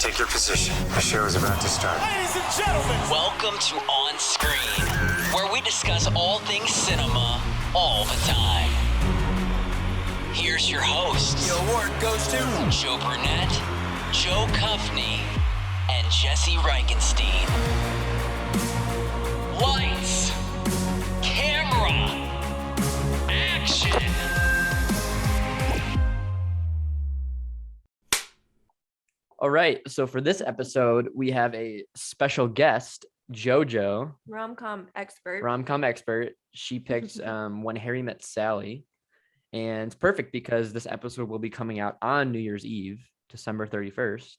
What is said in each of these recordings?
Take your position. The show is about to start. Ladies and gentlemen, welcome to On Screen, where we discuss all things cinema all the time. Here's your hosts. the award goes to Joe Brunett, Joe Cuffney, and Jesse Reichenstein. Lights, camera, action. All right, so for this episode, we have a special guest, Jojo, rom-com expert. She picked When Harry Met Sally, and it's perfect because this episode will be coming out on New Year's Eve, December 31st.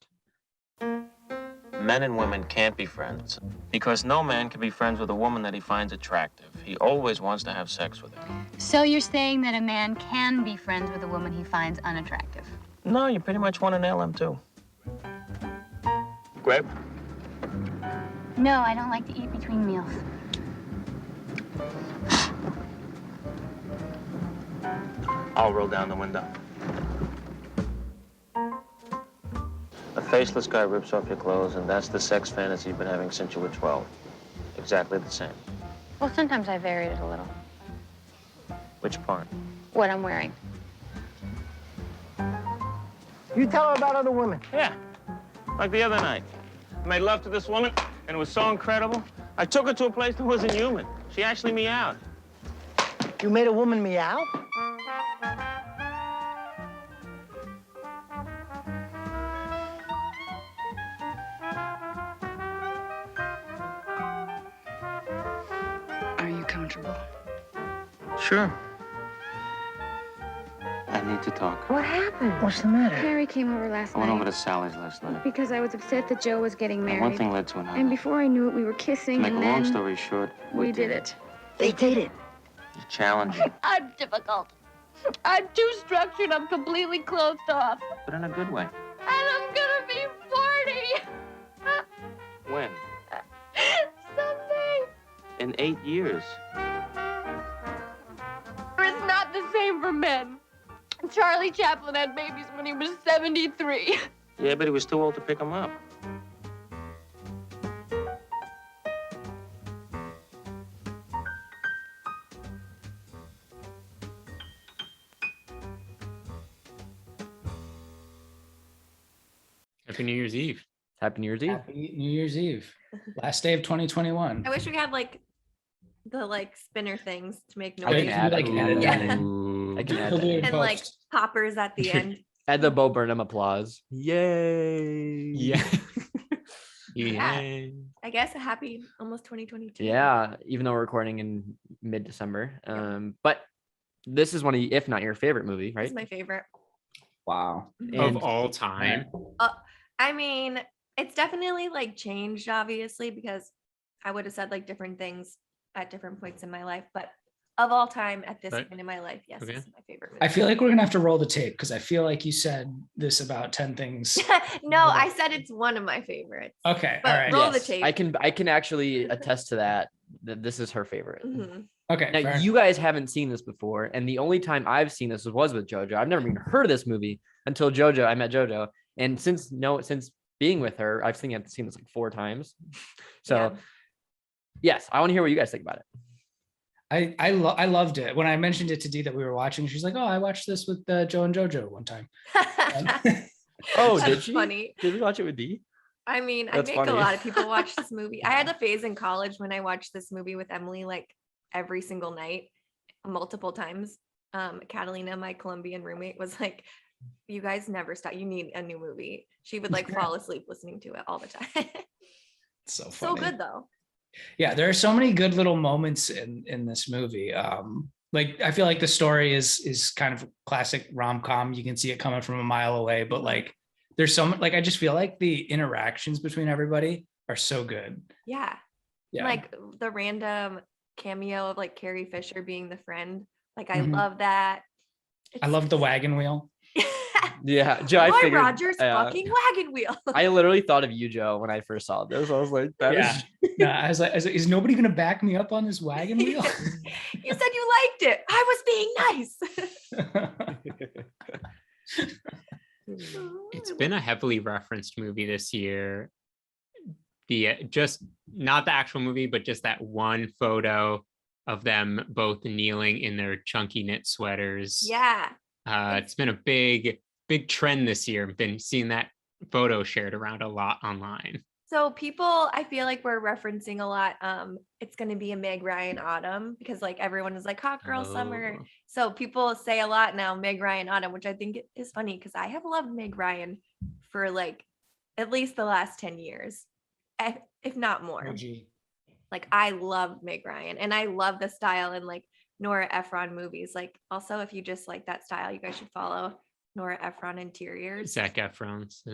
Men and women can't be friends because no man can be friends with a woman that he finds attractive. He always wants to have sex with her. So you're saying that a man can be friends with a woman he finds unattractive? No, you pretty much want to nail him too. Grape? No, I don't like to eat between meals. I'll roll down the window. A faceless guy rips off your clothes, and that's the sex fantasy you've been having since you were 12. Exactly the same. Well, sometimes I varied it a little. Which part? What I'm wearing. You tell her about other women. Yeah, like the other night. I made love to this woman, and it was so incredible. I took her to a place that wasn't human. She actually meowed. You made a woman meow? Are you comfortable? Sure. I need to talk. What happened? What's the matter? Harry came over last I went over night to Sally's last night. because I was upset that Joe was getting And married. one thing led to another. And before I knew it, we were kissing, To make a and long then story short, we did it. They did it. You're challenging, I'm difficult. I'm too structured. I'm completely closed off. but in a good way. And I'm gonna be 40 When? someday. In 8 years. It's not the same for men. Charlie Chaplin had babies when he was 73. Yeah, but he was too old to pick them up. Happy New Year's Eve. Happy New Year's Eve. Happy New Year's Eve. Last day of 2021. I wish we had like the spinner things to make I noise can add that Yeah. in. Ooh. I can add We'll do that. it in and like post. poppers at the end. Add the Bo Burnham applause. Yay. Yeah. Yeah. I guess a happy almost 2022. Yeah, even though we're recording in mid-December. But this is one of, if not your favorite movie, right? It's my favorite. Wow. Of all time. I mean, it's definitely like changed obviously because I would have said like different things at different points in my life, but of all time at this Right. point in my life, yes, Okay. this is my favorite movie. I feel like we're gonna have to roll the tape because I feel like you said this about 10 things. No, I said it's one of my favorites. Okay. But All right. roll the Yes, tape. I can actually attest to that this is her favorite. Mhm. Okay. Now, fair. you guys haven't seen this before, and the only time I've seen this was with Jojo. I've never even heard of this movie until I met Jojo, and since being with her, I've seen this like 4 times. So, Yeah. yes, I want to hear what you guys think about it. I loved it. When I mentioned it to Dee that we were watching, she's like, "Oh, I watched this with Joe and Jojo one time." Oh, That's did she? funny. Did we watch it with Dee? I mean, That's I make funny. a lot of people watch this movie. I had a phase in college when I watched this movie with Emily like every single night, multiple times. Catalina, my Colombian roommate, was like, "You guys never stop. You need a new movie." She would like fall asleep listening to it all the time. So funny. So good though. Yeah, there are so many good little moments in this movie. Like I feel like the story is kind of classic rom-com. You can see it coming from a mile away, but like there's so much, like I just feel like the interactions between everybody are so good. Yeah. Yeah. Like the random cameo of like Carrie Fisher being the friend. Like I Mhm. love that. I love the wagon wheel. Yeah, Joe. I Roy figured. Rogers fucking wagon wheel. I literally thought of you, Joe, when I first saw this. I was like, "That is." Yeah. Yeah, I was like, is nobody gonna back me up on this wagon wheel? You said you liked it. I was being nice. It's been a heavily referenced movie this year. Just not the actual movie, but just that one photo of them both kneeling in their chunky knit sweaters. Yeah. It's been a big trend this year. I've been seeing that photo shared around a lot online. So people, I feel like we're referencing a lot. It's going to be a Meg Ryan autumn because like everyone is like hot girl summer. Oh. So people say a lot now, Meg Ryan autumn, which I think is funny because I have loved Meg Ryan for like at least the last 10 years, if not more. OG. Like I love Meg Ryan and I love the style in like Nora Ephron movies. Like also, if you just like that style, you guys should follow Nora Ephron Interiors. Zac Efron's.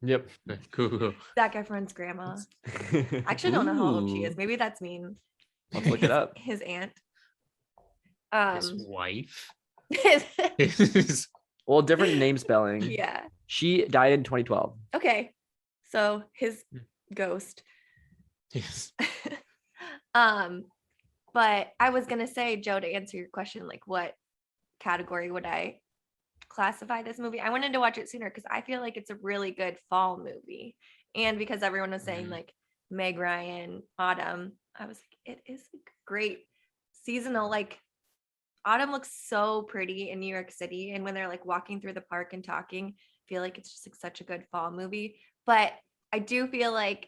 Yep. Cool. Zac Efron's grandma. I actually don't know how old she is. Ooh. Maybe that's mean. Let's look it up. His aunt. His wife. Well, different name spelling. Yeah. She died in 2012. Okay. So his ghost. Yes. But I was gonna say, Joe, to answer your question, like what category would I classify this movie? I wanted to watch it sooner because I feel like it's a really good fall movie. And because everyone was saying like Meg Ryan, autumn, I was like, it is a great seasonal, like autumn looks so pretty in New York City. And when they're like walking through the park and talking, I feel like it's just like such a good fall movie. But I do feel like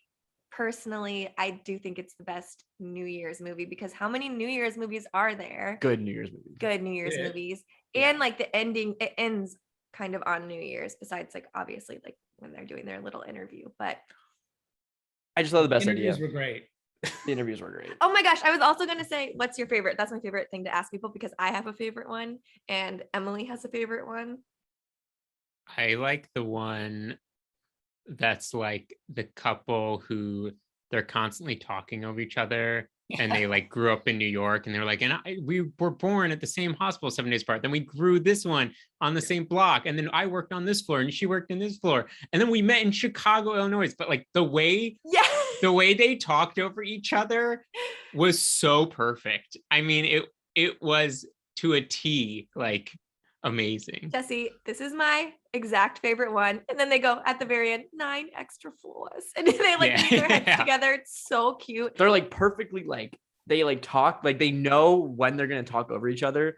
personally, I do think it's the best New Year's movie because how many New Year's movies are there? Good New Year's movie. Good New Year's movies. And like the ending, it ends kind of on New Year's, besides like obviously like when they're doing their little interview. But I just love the best Interviews idea. were great. The interviews were great. oh my gosh, I was also gonna say, what's your favorite? That's my favorite thing to ask people because I have a favorite one and Emily has a favorite one. I like the one that's like the couple who they're constantly talking over each other and they like grew up in New York and they're like, we were born at the same hospital 7 days apart. Then we grew this one on the same block. And then I worked on this floor and she worked in this floor. And then we met in Chicago, Illinois. But like the way they talked over each other was so perfect. I mean, it was to a T, like amazing. Jesse, this is my exact favorite one. And then they go at the very end, 9 extra floors. And they like put their heads together. It's so cute. They're like perfectly like they like talk, like they know when they're gonna talk over each other.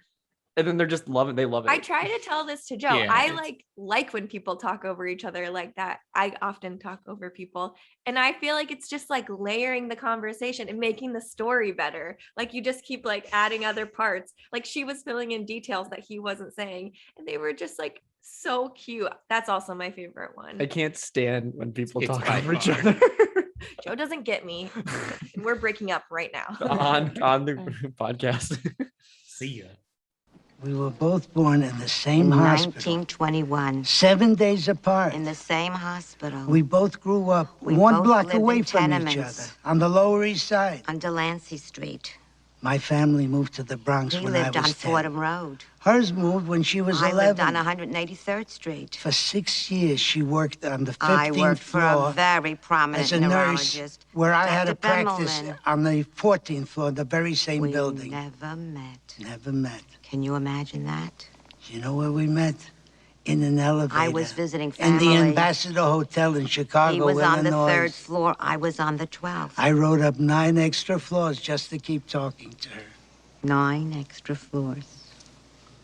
And then they're just loving, they love it. I try to tell this to Joe. Yeah, I like when people talk over each other like that. I often talk over people. And I feel like it's just like layering the conversation and making the story better. Like you just keep like adding other parts. Like she was filling in details that he wasn't saying. And they were just like so cute. That's also my favorite one. I can't stand when people It's talk by over each far. other. Joe doesn't get me. And we're breaking up right now. on the podcast. See ya. We were both born in the same hospital. 1921. 7 days apart. In the same hospital. We both grew up We one both block lived away in from each tenements. other on the Lower East Side. On Delancey Street. My family moved to the Bronx He when I lived was on 10. Fordham Road. Hers moved when she was I 11. lived on 183rd Street. For 6 years, she worked on the 15th I worked for floor a very prominent as a nurse, neurologist. where I had Dr. to practice Bemelman. on the 14th floor, the very same We building. never met. Never met. Can you imagine that? You know where we met? In an elevator. I was visiting In family. the Ambassador Hotel in Chicago, He was on the Illinois. 3rd floor. I was on the 12th. I rode up 9 extra floors just to keep talking to her. 9 extra floors.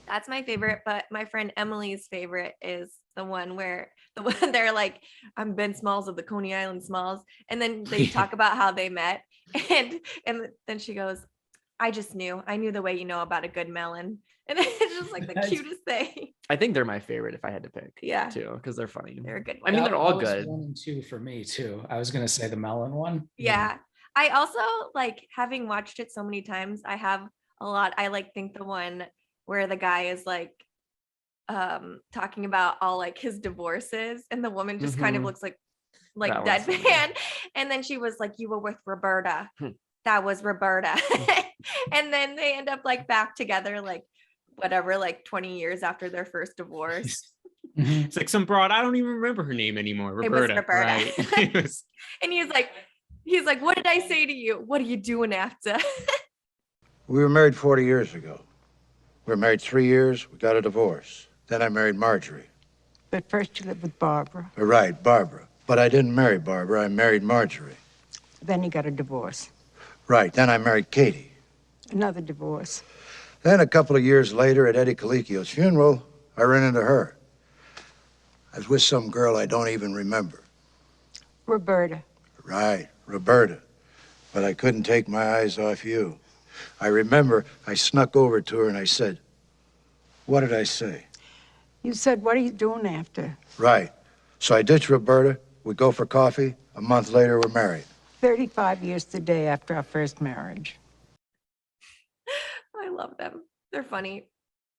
That's my favorite, but my friend Emily's favorite is the one where they're like, I'm Ben Smalls of the Coney Island Smalls. And then they talk about how they met. And then she goes, I knew the way you know about a good melon. And it's just like the cutest thing. I think they're my favorite if I had to pick. Yeah. Too, because they're funny. They're a good I one. mean, they're all That was good. 1 and 2 for me too. I was gonna say the melon one. Yeah. I also like having watched it so many times, I have a lot. I like think the one where the guy is like talking about all like his divorces and the woman just kind of looks like That one's funny. deadpan. And then she was like, you were with Roberta. That was Roberta. And then they end up like back together, like whatever, like 20 years after their first divorce. It's like some broad, I don't even remember her name anymore. Roberta. Roberta. Right. It was- And he's like, what did I say to you? What are you doing after? We were married 40 years ago. We were married 3 years. We got a divorce. Then I married Marjorie. But first you lived with Barbara. Right, Barbara. But I didn't marry Barbara. I married Marjorie. Then you got a divorce. Right, then I married Katie. Another divorce. Then a couple of years later at Eddie Colicchio's funeral, I ran into her. I was with some girl I don't even remember. Roberta. Right, Roberta. But I couldn't take my eyes off you. I remember I snuck over to her and I said, what did I say? You said, what are you doing after? Right. So I ditched Roberta. We go for coffee. A month later, we're married. 35 years today after our first marriage. I love them. They're funny.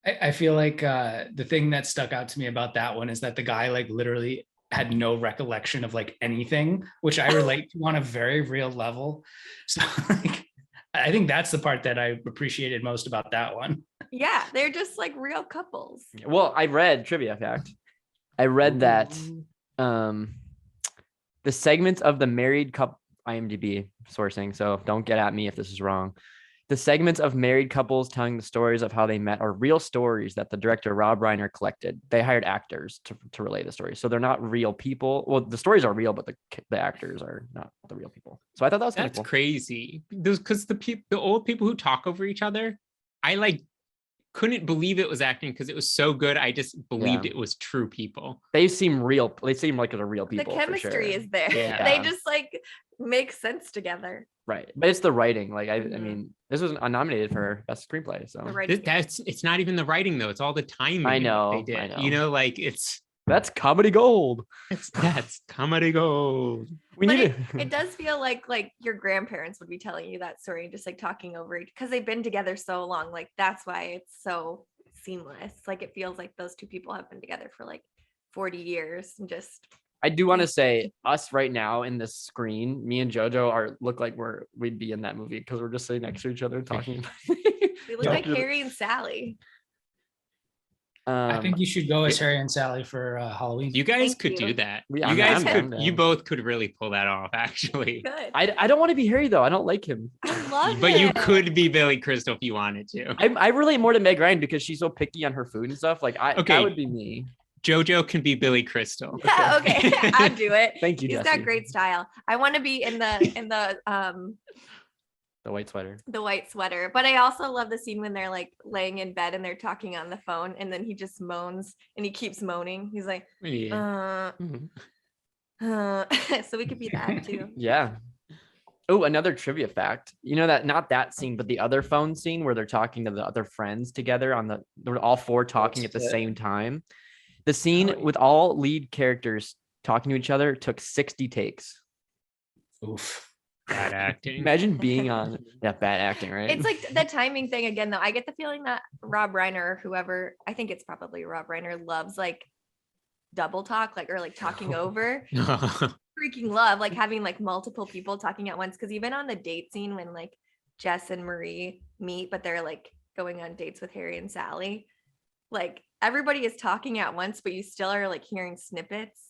I feel like the thing that stuck out to me about that one is that the guy like literally had no recollection of like anything, which I relate to on a very real level. So like, I think that's the part that I appreciated most about that one. Yeah, they're just like real couples. Well, I read trivia fact. I read that the segments of the married couple, IMDb sourcing, so don't get at me if this is wrong. The segments of married couples telling the stories of how they met are real stories that the director Rob Reiner collected. They hired actors to relay the stories, so they're not real people. Well, the stories are real, but the actors are not the real people. So I thought that was kind of That's cool. crazy. Because the old people who talk over each other, I like couldn't believe it was acting because it was so good. I just believed it was true people. They seem real. They seem like they're real people. The chemistry is there. Yeah. They just like make sense together. Right, but it's the writing. Like I mean, this was nominated for best screenplay. So It's not even the writing though. It's all the timing. I know. They did. I know. You know, like that's comedy gold. That's comedy gold. It does feel like your grandparents would be telling you that story, just like talking over it because they've been together so long. Like that's why it's so seamless. Like it feels like those two people have been together for like 40 years and just. I do want to say us right now in this screen, me and Jojo look like we'd be in that movie because we're just sitting next to each other talking. We look like Harry and Sally. I think you should go as Harry and Sally for Halloween. You guys could do that. Yeah, you guys I'm could. You both could really pull that off. Actually, Good. I don't want to be Harry though. I don't like him. I love but you it. could be Billy Crystal if you wanted to. I relate more to Meg Ryan because she's so picky on her food and stuff. Like that would be me. Jojo can be Billy Crystal. Yeah, okay. I'll do it. Thank you, He's Jesse. got great style. I want to be in the The white sweater. The white sweater. But I also love the scene when they're like laying in bed and they're talking on the phone and then he just moans and he keeps moaning. He's like, so we could be that too. Yeah. Oh, another trivia fact. You know that not that scene, but the other phone scene where they're talking to the other friends together they were all four talking at the same time. The scene with all lead characters talking to each other took 60 takes. Oof. Bad acting. Imagine being on bad acting, right? It's like the timing thing again, though. I get the feeling that Rob Reiner or whoever, I think it's probably Rob Reiner, loves like double talk, or talking over. Freaking love like having like multiple people talking at once. Because even on the date scene when like Jess and Marie meet, but they're like going on dates with Harry and Sally, like everybody is talking at once, but you still are like hearing snippets.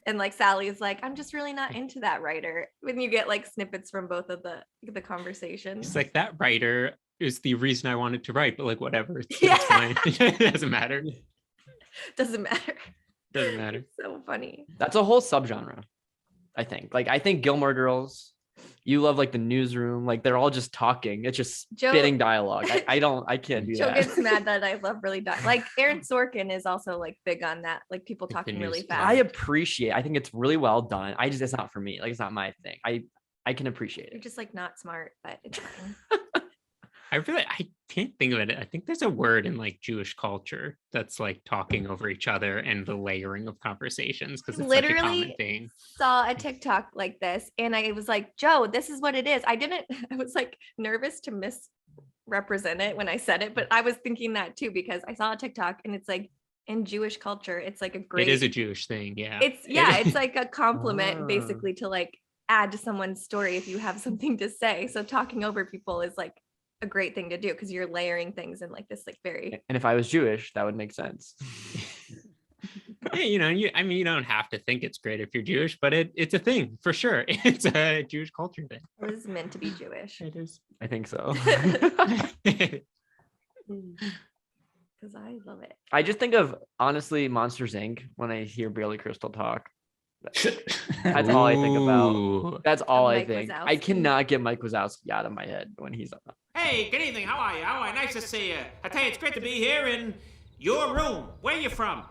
And like Sally's like, I'm just really not into that writer. When you get like snippets from both of the conversations. It's like that writer is the reason I wanted to write, but like whatever. It's fine. It doesn't matter. Doesn't matter. Doesn't matter. It's so funny. That's a whole subgenre, I think. Like I think Gilmore Girls, you love like the Newsroom, like they're all just talking. It's just spitting dialogue. I can't do Joe that. gets mad that I love really like Aaron Sorkin is also like big on that, like people talking really fast. I think it's really well done. It's not for me. Like it's not my thing. I can appreciate You're it. just like not smart, but it's fine. I can't think of it. I think there's a word in like Jewish culture that's like talking over each other and the layering of conversations because it's such a common thing. Saw a TikTok like this and I was like, Joe, this is what it is. I was like nervous to misrepresent it when I said it, but I was thinking that too because I saw a TikTok and it's like in Jewish culture, it's like it is a Jewish thing. Yeah. It's like a compliment basically to like add to someone's story if you have something to say. So talking over people is like a great thing to do because you're layering things in like this like very. And if I was Jewish, that would make sense. Yeah, you don't have to think it's great if you're Jewish, but it's a thing for sure. It's a Jewish culture thing. It was meant to be Jewish. It is. I think so. because I love it. I just think of honestly Monsters Inc. when I hear Billy Crystal talk. That's all I think about. Ooh. That's all I Mike think. I Wazowski. cannot get Mike Wazowski out of my head when he's on. Hey, good evening. How are you? Nice to see you. I tell you, it's great to be here in your room. Where you from?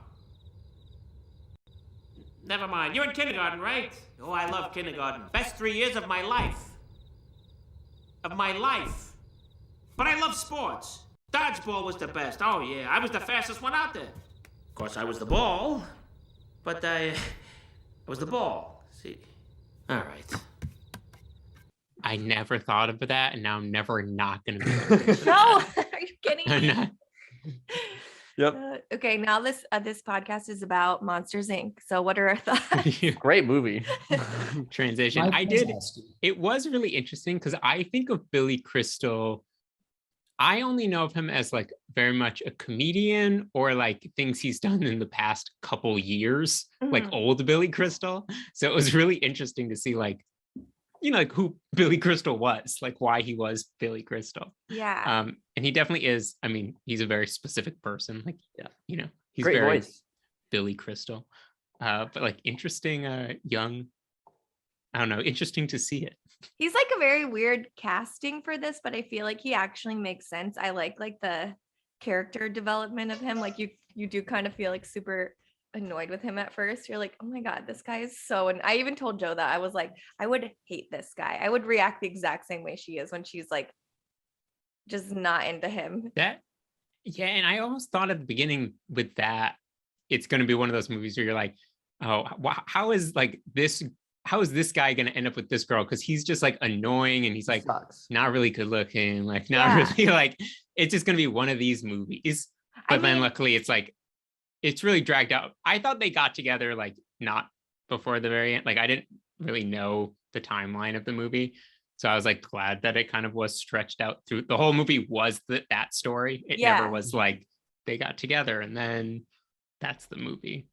Never mind. You're in kindergarten, right? Oh, I love kindergarten. Best 3 years of my life. But I love sports. Dodgeball was the best. Oh, yeah. I was the fastest one out there. Of course, I was the ball. But I was the ball. See? All right. I never thought of that, and now I'm never not going to be. No, are you kidding I'm me? not. Yep. Okay, now this podcast is about Monsters Inc. So what are our thoughts? Great movie. Transition. Mike It Wazowski. was really interesting because I think of Billy Crystal. I only know of him as like very much a comedian or like things he's done in the past couple years, like Mhm. old Billy Crystal. So it was really interesting to see like, like who Billy Crystal was, like why he was Billy Crystal. Yeah. And he definitely is. I mean, he's a very specific person. Like, he's Great very voice. Billy Crystal. But like interesting, young. I don't know. Interesting to see it. He's like a very weird casting for this, but I feel like he actually makes sense. I like the character development of him. Like you do kind of feel like super annoyed with him at first. You're like, oh my God, this guy is so, and I even told Joe that I was like, I would hate this guy. I would react the exact same way she is when she's like just not into him. And I almost thought at the beginning with that, it's going to be one of those movies where you're like, oh, how is this guy going to end up with this girl? Because he's just like annoying and he's like not really good looking, like not really like, it's just going to be one of these movies. But then luckily it's like, it's really dragged out. I thought they got together like not before the very end. Like I didn't really know the timeline of the movie. So I was like glad that it kind of was stretched out through the whole movie was that story. It never was like they got together and then that's the movie.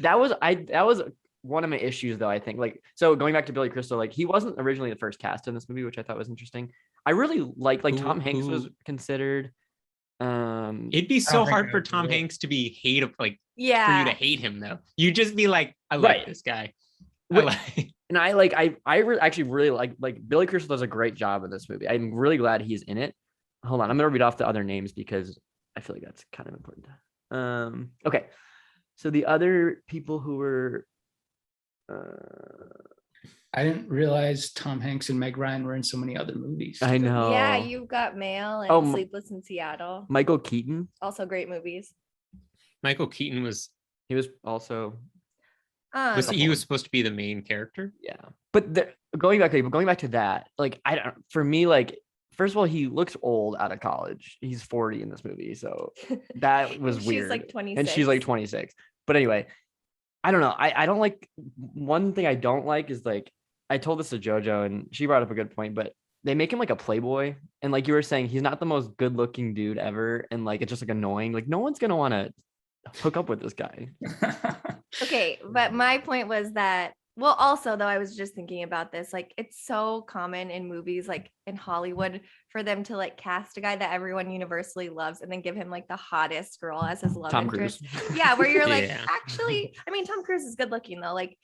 That was one of my issues though, I think. Like, so going back to Billy Crystal, like he wasn't originally the first cast in this movie, which I thought was interesting. I really like Tom Hanks was considered. It'd be so hard for Tom Hanks to be hate of like for you to hate him though. You just be like, I like this guy. And I actually really like Billy Crystal does a great job in this movie. I'm really glad he's in it. Hold on, I'm gonna read off the other names because I feel like that's kind of important. Okay, so the other people who were I didn't realize Tom Hanks and Meg Ryan were in so many other movies. I know. Yeah, You've Got Mail and Sleepless in Seattle. Michael Keaton. Also great movies. Michael Keaton he was also he was supposed to be the main character. Yeah, but going back to that, like for me, like first of all, he looks old out of college. He's 40 in this movie, so that was weird. She's like 26, and she's like 26. But anyway, I don't know. I don't like, one thing I don't like is like, I told this to Jojo and she brought up a good point, but they make him like a playboy. And like you were saying, he's not the most good looking dude ever. And like, it's just like annoying. Like no one's going to want to hook up with this guy. Okay. But my point was that, well, also though, I was just thinking about this, like it's so common in movies, like in Hollywood, for them to like cast a guy that everyone universally loves and then give him like the hottest girl as his love Tom interest. Cruise. Yeah. Where you're like, actually, I mean, Tom Cruise is good looking though. Like,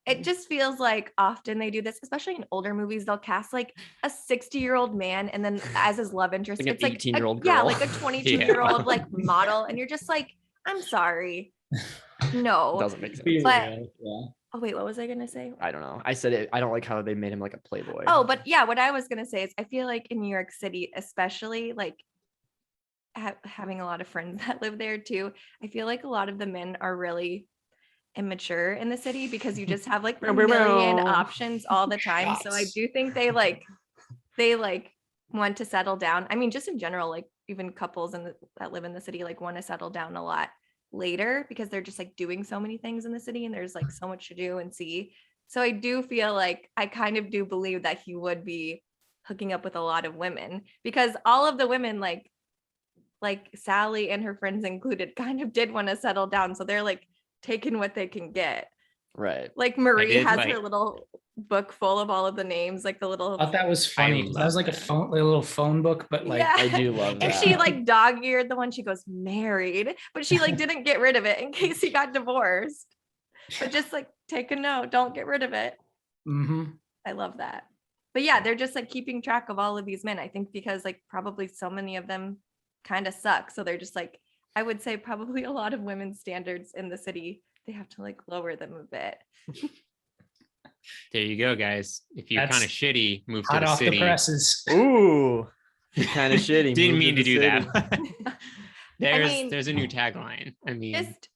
it just feels like often they do this, especially in older movies. They'll cast like a 60-year-old man and then as his love interest, Like it's an like 18-year-old yeah, girl. like a 22-year-old like model, and you're just like, I'm sorry, no, Doesn't make sense. But oh wait, what was I gonna say? I don't know. I said it. I don't like how they made him like a playboy. Oh, but yeah, what I was gonna say is I feel like in New York City, especially like having a lot of friends that live there too, I feel like a lot of the men are really immature in the city because you just have like a million options all the time. So I do think they want to settle down. I mean, just in general, like even couples that live in the city like want to settle down a lot later because they're just like doing so many things in the city and there's like so much to do and see. So I do feel like I kind of do believe that he would be hooking up with a lot of women because all of the women like Sally and her friends included kind of did want to settle down. So they're like taking what they can get. Right. Like Marie did has like- her little book full of all of the names, like the little. I thought that was funny. 'Cause that was like a phone, like a little phone book, but like Yeah. I do love And that. she like dog-eared the one. She goes married, but she like didn't get rid of it in case he got divorced. But just like take a note, don't get rid of it. mhm. I love that. But yeah, they're just like keeping track of all of these men. I think because like probably so many of them kind of suck. So they're just like, I would say probably a lot of women's standards in the city, they have to like lower them a bit. There you go, guys. If you're That's kind of shitty, move to Hot the off city. the presses. Ooh, kind of shitty. Didn't Move mean to the do city. that. there's mean- there's a new tagline. I mean, Just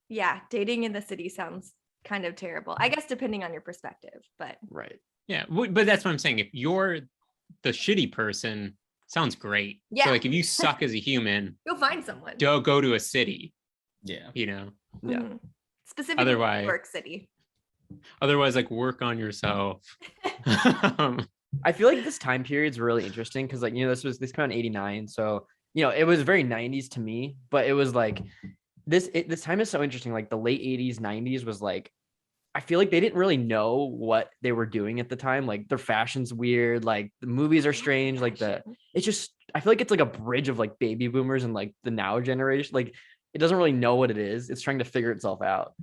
yeah, dating in the city sounds kind of terrible. I guess depending on your perspective, but Right. yeah, but that's what I'm saying. If you're the shitty person, sounds great. Yeah. So like if you suck as a human, you'll find someone. don't go to a city. Yeah. You know. Yeah. Mhm. Specifically Otherwise- New York City. Otherwise, like work on yourself. I feel like this time period is really interesting because, like, you know, this came out in '89, so you know it was very '90s to me, but it was like this time is so interesting. Like the late '80s, '90s was like, I feel like they didn't really know what they were doing at the time. Like their fashion's weird, like the movies are strange, like it's just I feel like it's like a bridge of like baby boomers and like the now generation. Like it doesn't really know what it is. It's trying to figure itself out.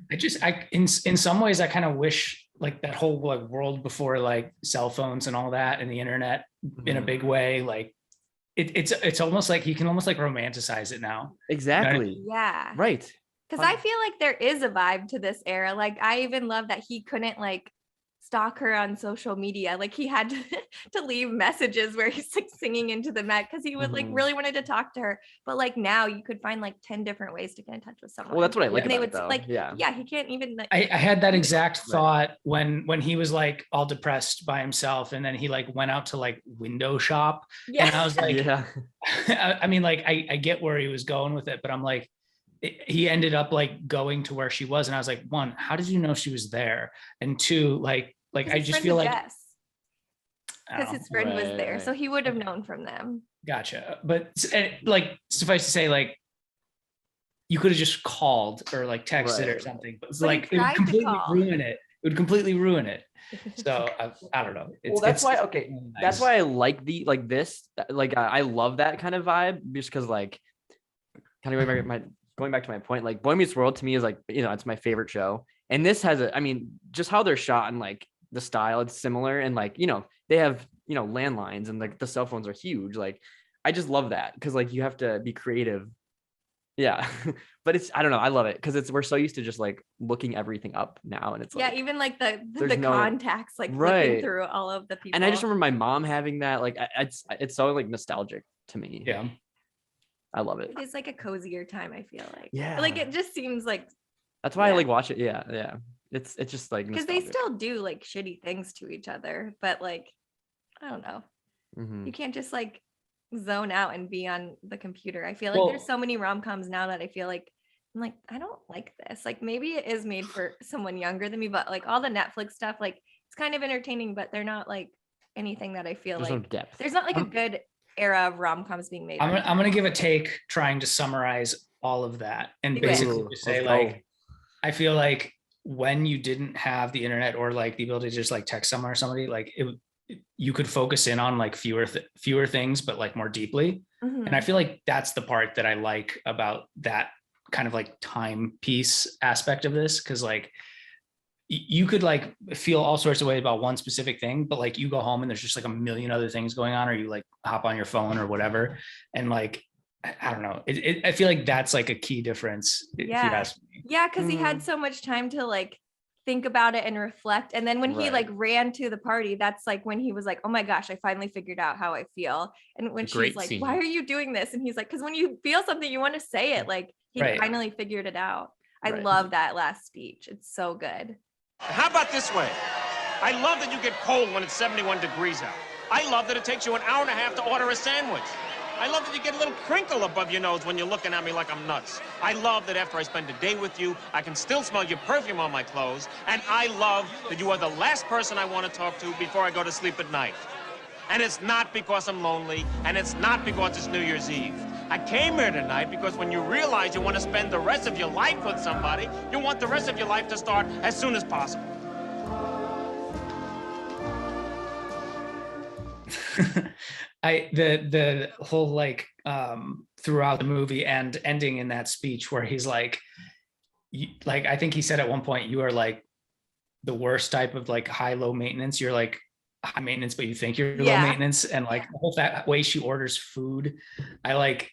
In some ways I kind of wish like that whole like world before like cell phones and all that and the internet in a big way, like it's almost like you can almost like romanticize it now. Exactly. Yeah. Right. Because I feel like there is a vibe to this era. Like I even love that he couldn't like stalk her on social media. Like he had to leave messages where he's like singing into the Met because he would like really wanted to talk to her. But like now you could find like 10 different ways to get in touch with someone. Well, that's what I like And they about would it, though. like Yeah. he can't even like I had that exact thought when he was like all depressed by himself and then he like went out to like window shop. Yeah. And I was like, Yeah. I mean, like I get where he was going with it, but I'm like, he ended up like going to where she was. And I was like, one, how did you know she was there? And two, like I just feel like because his friend was there, so he would have known from them. Gotcha. But like suffice to say, like you could have just called or like texted or Right. something, but it's But he like it would tried to completely call. ruin it. It would completely ruin it. So I don't know. Well, that's why. it's Okay, nice. that's why I like this. Like, I love that kind of vibe just because, like, kind of going back to my point. Like, Boy Meets World to me is like, you know, it's my favorite show, and this has I mean, just how they're shot and like the style, it's similar, and like, you know, they have, you know, landlines and like the cell phones are huge. Like, I just love that because like you have to be creative. Yeah, but I don't know, I love it because we're so used to just like looking everything up now, and it's Yeah, like, even like the there's no- contacts, like flipping Right. through all of the people. and I just remember my mom having that. Like, it's so like nostalgic to me. Yeah. I love it. It is like a cozier time, I feel like. Yeah. Like it just seems like That's why I Yeah. like watch it. Yeah, yeah. It's just like because they nostalgic. still do like shitty things to each other, but like I don't know. Mhm. You can't just like zone out and be on the computer. I feel like Well- there's so many rom-coms now that I feel like I'm like, I don't like this. Like maybe it is made for someone younger than me, but like all the Netflix stuff, like it's kind of entertaining, but they're not like anything that I feel There's no like depth. there's not like a good era of rom-coms being made. I'm right gonna now. give a take trying to summarize all of that and Do it. basically Ooh, just say let's go. like I feel like when you didn't have the internet or like the ability to just like text someone or somebody, like you could focus in on like fewer things but like more deeply. Mhm. And I feel like that's the part that I like about that kind of like timepiece aspect of this, because like you could like feel all sorts of ways about one specific thing, but like you go home and there's just like a million other things going on, or you like hop on your phone or whatever, and like I don't know, I feel like that's like a key difference if you Yeah. ask me. Yeah, because he Mm. had so much time to like think about it and reflect. And then when he Right. like ran to the party, that's like when he was like, oh my gosh, I finally figured out how I feel. And when Great she's like, scene. why are you doing this? And he's like, because when you feel something, you want to say it. Like he Right. finally figured it out. I Right. love that last speech. It's so good. How about this way? I love that you get cold when it's 71 degrees out. I love that it takes you an hour and a half to order a sandwich. I love that you get a little crinkle above your nose when you're looking at me like I'm nuts. I love that after I spend a day with you, I can still smell your perfume on my clothes. And I love that you are the last person I want to talk to before I go to sleep at night. And it's not because I'm lonely, and it's not because it's New Year's Eve. I came here tonight because when you realize you want to spend the rest of your life with somebody, you want the rest of your life to start as soon as possible. The whole like throughout the movie and ending in that speech where he's like I think he said at one point, you are like the worst type of like low maintenance. You're like high maintenance, but you think you're low maintenance. And like the whole that way she orders food, I like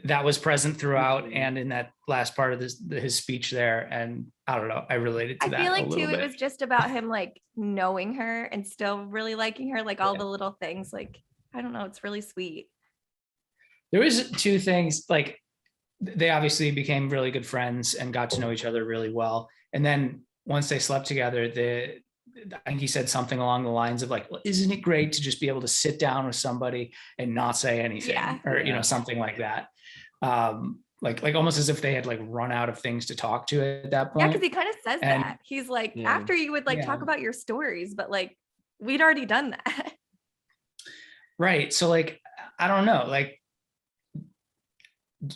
that was present throughout and in that last part of his speech there. And I don't know, I related to that. I feel like a too, little bit. it was just about him like knowing her and still really liking her, like all the little things. Like, I don't know, it's really sweet. There was two things, like they obviously became really good friends and got to know each other really well. And then once they slept together, I think he said something along the lines of like, well, isn't it great to just be able to sit down with somebody and not say anything, or something like that. Like almost as if they had like run out of things to talk to at that point. Yeah, because he kind of says that. He's like, after you would like talk about your stories, but like we'd already done that. Right. So like, I don't know, like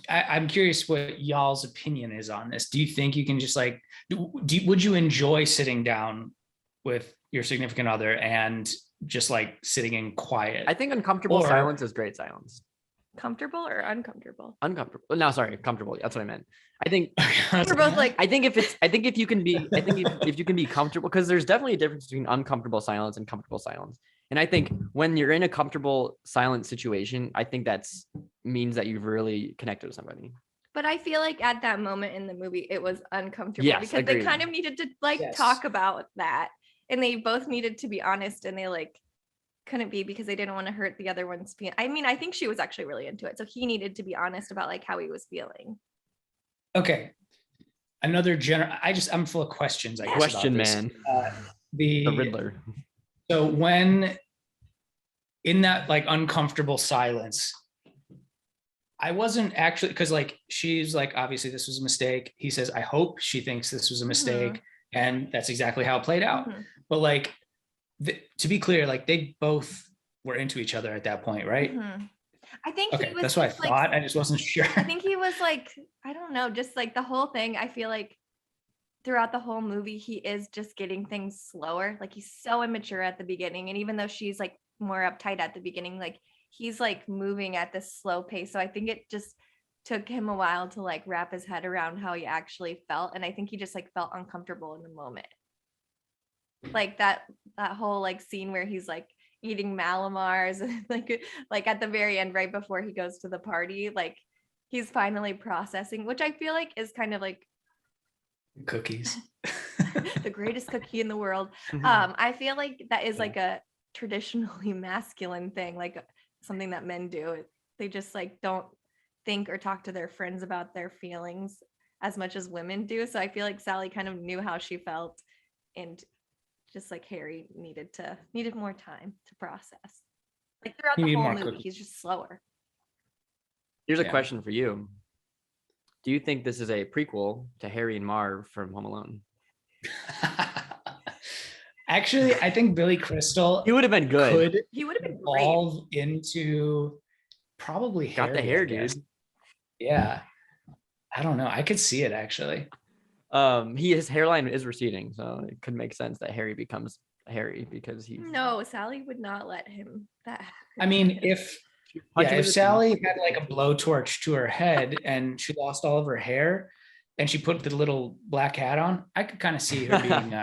I'm curious what y'all's opinion is on this. Do you think you can just like, would you enjoy sitting down with your significant other and just like sitting in quiet? I think uncomfortable silence is great silence. Comfortable or uncomfortable? Uncomfortable. No, sorry, comfortable. That's what I meant. I think we're both like. I think if you can be, if you can be comfortable, because there's definitely a difference between uncomfortable silence and comfortable silence. And I think when you're in a comfortable silent situation, I think that's means that you've really connected with somebody. But I feel like at that moment in the movie, it was uncomfortable because agreed. they kind of needed to like talk about that, and they both needed to be honest, and they like couldn't be because they didn't want to hurt the other one's feeling. I mean, I think she was actually really into it, so he needed to be honest about like how he was feeling. Okay, another I'm full of questions. I guess Question about this. man, the Riddler. So when in that like uncomfortable silence, I wasn't actually, because like she's like, obviously this was a mistake. He says, I hope she thinks this was a mistake. And that's exactly how it played out. But like, to be clear, like they both were into each other at that point, right? I think okay, he was that's what I just, like, thought. I just wasn't sure. I think he was like, I don't know, just like the whole thing. I feel like throughout the whole movie, he is just getting things slower. Like he's so immature at the beginning. And even though she's like more uptight at the beginning, like he's like moving at this slow pace. So I think it just took him a while to like wrap his head around how he actually felt. And I think he just like felt uncomfortable in the moment. Like that whole like scene where he's like eating Malamars and like at the very end, right before he goes to the party, like he's finally processing, which I feel like is kind of like cookies. The greatest cookie in the world. I feel like that is like a traditionally masculine thing, like something that men do. They just like don't think or talk to their friends about their feelings as much as women do. So I feel like Sally kind of knew how she felt, and just like Harry needed more time to process. Like throughout the whole movie, he's just slower. Here's a question for you. Do you think this is a prequel to Harry and Marv from Home Alone? Actually, I think Billy Crystal. He would have been good. He would have been evolve into probably got Harry, the hair, dude. Yeah, I don't know. I could see it actually. His hairline is receding, so it could make sense that Harry becomes Harry because he's. No, Sally would not let him. That. I mean, if Sally had like a blowtorch to her head and she lost all of her hair, and she put the little black hat on, I could kind of see her being.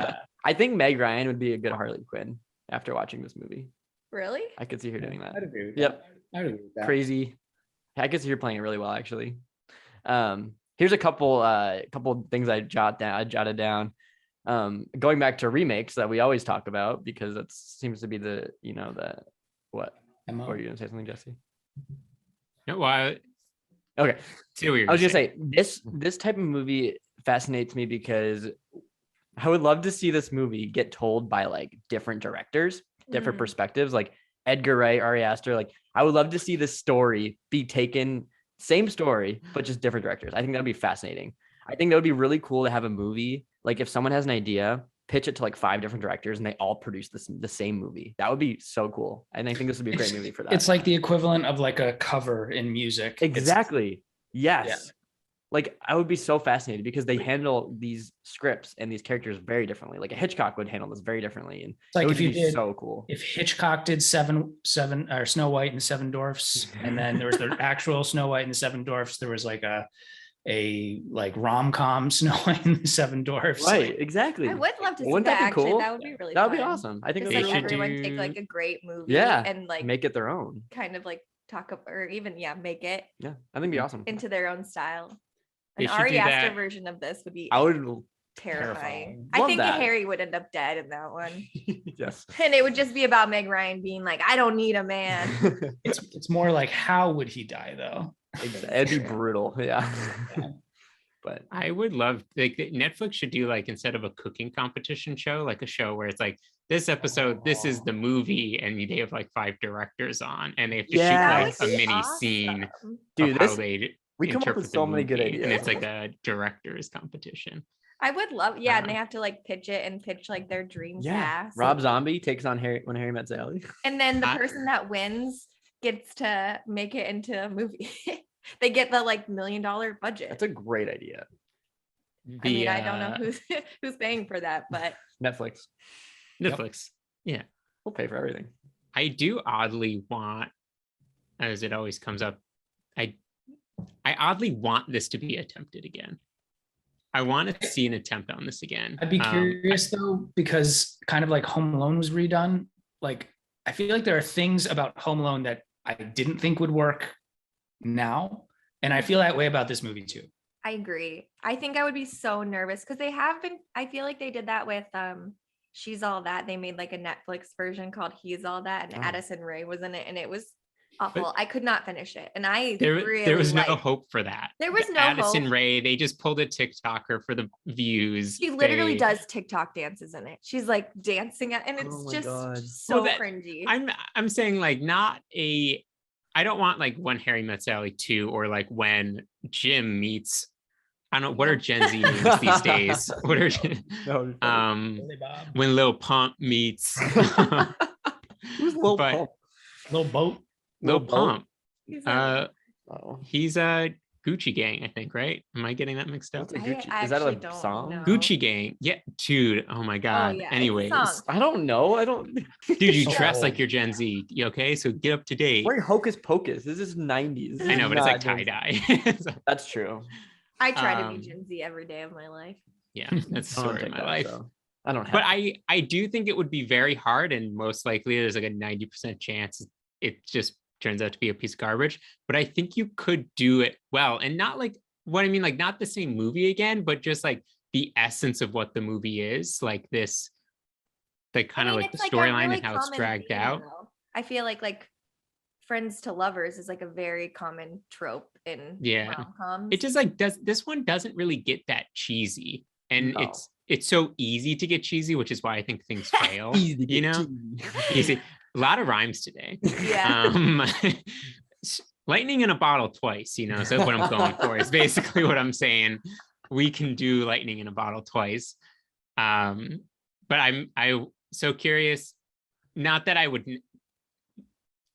I think Meg Ryan would be a good Harley Quinn after watching this movie. Really? I could see her doing that. I'd agree with that. I'd agree with that. Crazy. I could see her playing it really well, actually. Here's a couple things I jotted down. Going back to remakes that we always talk about, because it seems to be the what? Or are you gonna say something, Jesse? No, well, okay. See what you're I was gonna say this type of movie fascinates me because I would love to see this movie get told by like different directors, different perspectives, like Edgar Wright, Ari Aster. Like I would love to see this story be taken, same story, but just different directors. I think that'd be fascinating. I think that would be really cool to have a movie. Like if someone has an idea pitch it to like 5 different directors and they all produce the same movie. That would be so cool. And I think this would be a great movie for that. It's like the equivalent of like a cover in music. Exactly. Yes. Yeah. Like I would be so fascinated because they handle these scripts and these characters very differently. Like a Hitchcock would handle this very differently. And It's like it would if you be did, so cool. if Hitchcock did seven or Snow White and the Seven Dwarfs, and then there was the actual Snow White and the Seven Dwarfs, there was like a like rom-com Snow White and the Seven Dwarfs. Right, Like, exactly. I would love to see Wouldn't that. that be Actually, cool? that would be really. That would be fun. awesome. I think Just that like would be everyone cool. take like a great movie, Yeah, and like make it their own. kind of like talk up or even make it Yeah, I think it'd be awesome. into their own style. They An should Ari do Aster that. version of this would be I would terrifying. Love I think that. Harry would end up dead in that one, yes. and it would just be about Meg Ryan being like, "I don't need a man." it's more like, how would he die though? It'd be brutal. Yeah. But I would love, like, Netflix should do, like, instead of a cooking competition show, like a show where it's like, this episode, this is the movie, and they have like 5 directors on, and they have to Yeah. shoot like a mini scene Dude, of how they we come up interpret with so the many good movie, and ideas. it's like a director's competition. I would love, and they have to like pitch it and pitch like their dream cast. Rob Zombie takes on When Harry Met Sally. And then the person that wins gets to make it into a movie. They get the like $1 million budget. That's a great idea. I mean, I don't know who's paying for that, but Netflix. Yeah, We'll pay for everything. I do oddly want, as it always comes up, I oddly want this to be attempted again. I want to see an attempt on this again. I'd be curious though, because kind of like Home Alone was redone. Like, I feel like there are things about Home Alone that I didn't think would work now. And I feel that way about this movie too. I agree. I think I would be so nervous because they have been, I feel like they did that with She's All That. They made like a Netflix version called He's All That, and Addison Rae was in it, and it was awful. But I could not finish it. And I there really was no liked- hope for that. There was no Addison hope. Rae, they just pulled a TikToker for the views. She literally They- does TikTok dances in it. She's like dancing at, and it's Oh my just God. so Well, cringy. I'm saying like not a, I don't want like When Harry Met Sally 2 or like when Jim meets, I don't know, what are Gen Z names these days? What are when Lil Pump meets Who's Lil but- Pump? Little boat. Lil Boat? Pump. Oh. He's a Gucci Gang, I think, right? Am I getting that mixed up? What's a I Gucci? Is that a actually don't song? know. Gucci Gang. Yeah, dude. Oh my God. yeah, it's a Anyways, song. I don't know. I don't. dude, you So dress old. like you're Gen Z. You okay? So get up to date. Wearing Hocus Pocus. This is 90s. This I know, is but it's like not tie Gen Z. dye. That's true. I try to um, be Gen Z every day of my life. Yeah, that's the I don't story of take my that, life. so I don't have. But it. I do think it would be very hard, and most likely there's like a 90% chance it just turns out to be a piece of garbage. But I think you could do it well, and not like what I mean, like not the same movie again, but just like the essence of what the movie is, like this, like kind of like the it's a storyline really and how it's common dragged theme, out. though. I feel like friends to lovers is like a very common trope in Yeah. rom-coms. It just like this one doesn't really get that cheesy, and No. it's so easy to get cheesy, which is why I think things fail. Easy to You get know, cheesy. easy. A lot of rhymes today. Yeah. Lightning in a bottle twice, you know, so what I'm going for is basically what I'm saying. We can do lightning in a bottle twice. But I'm so curious, not that I would,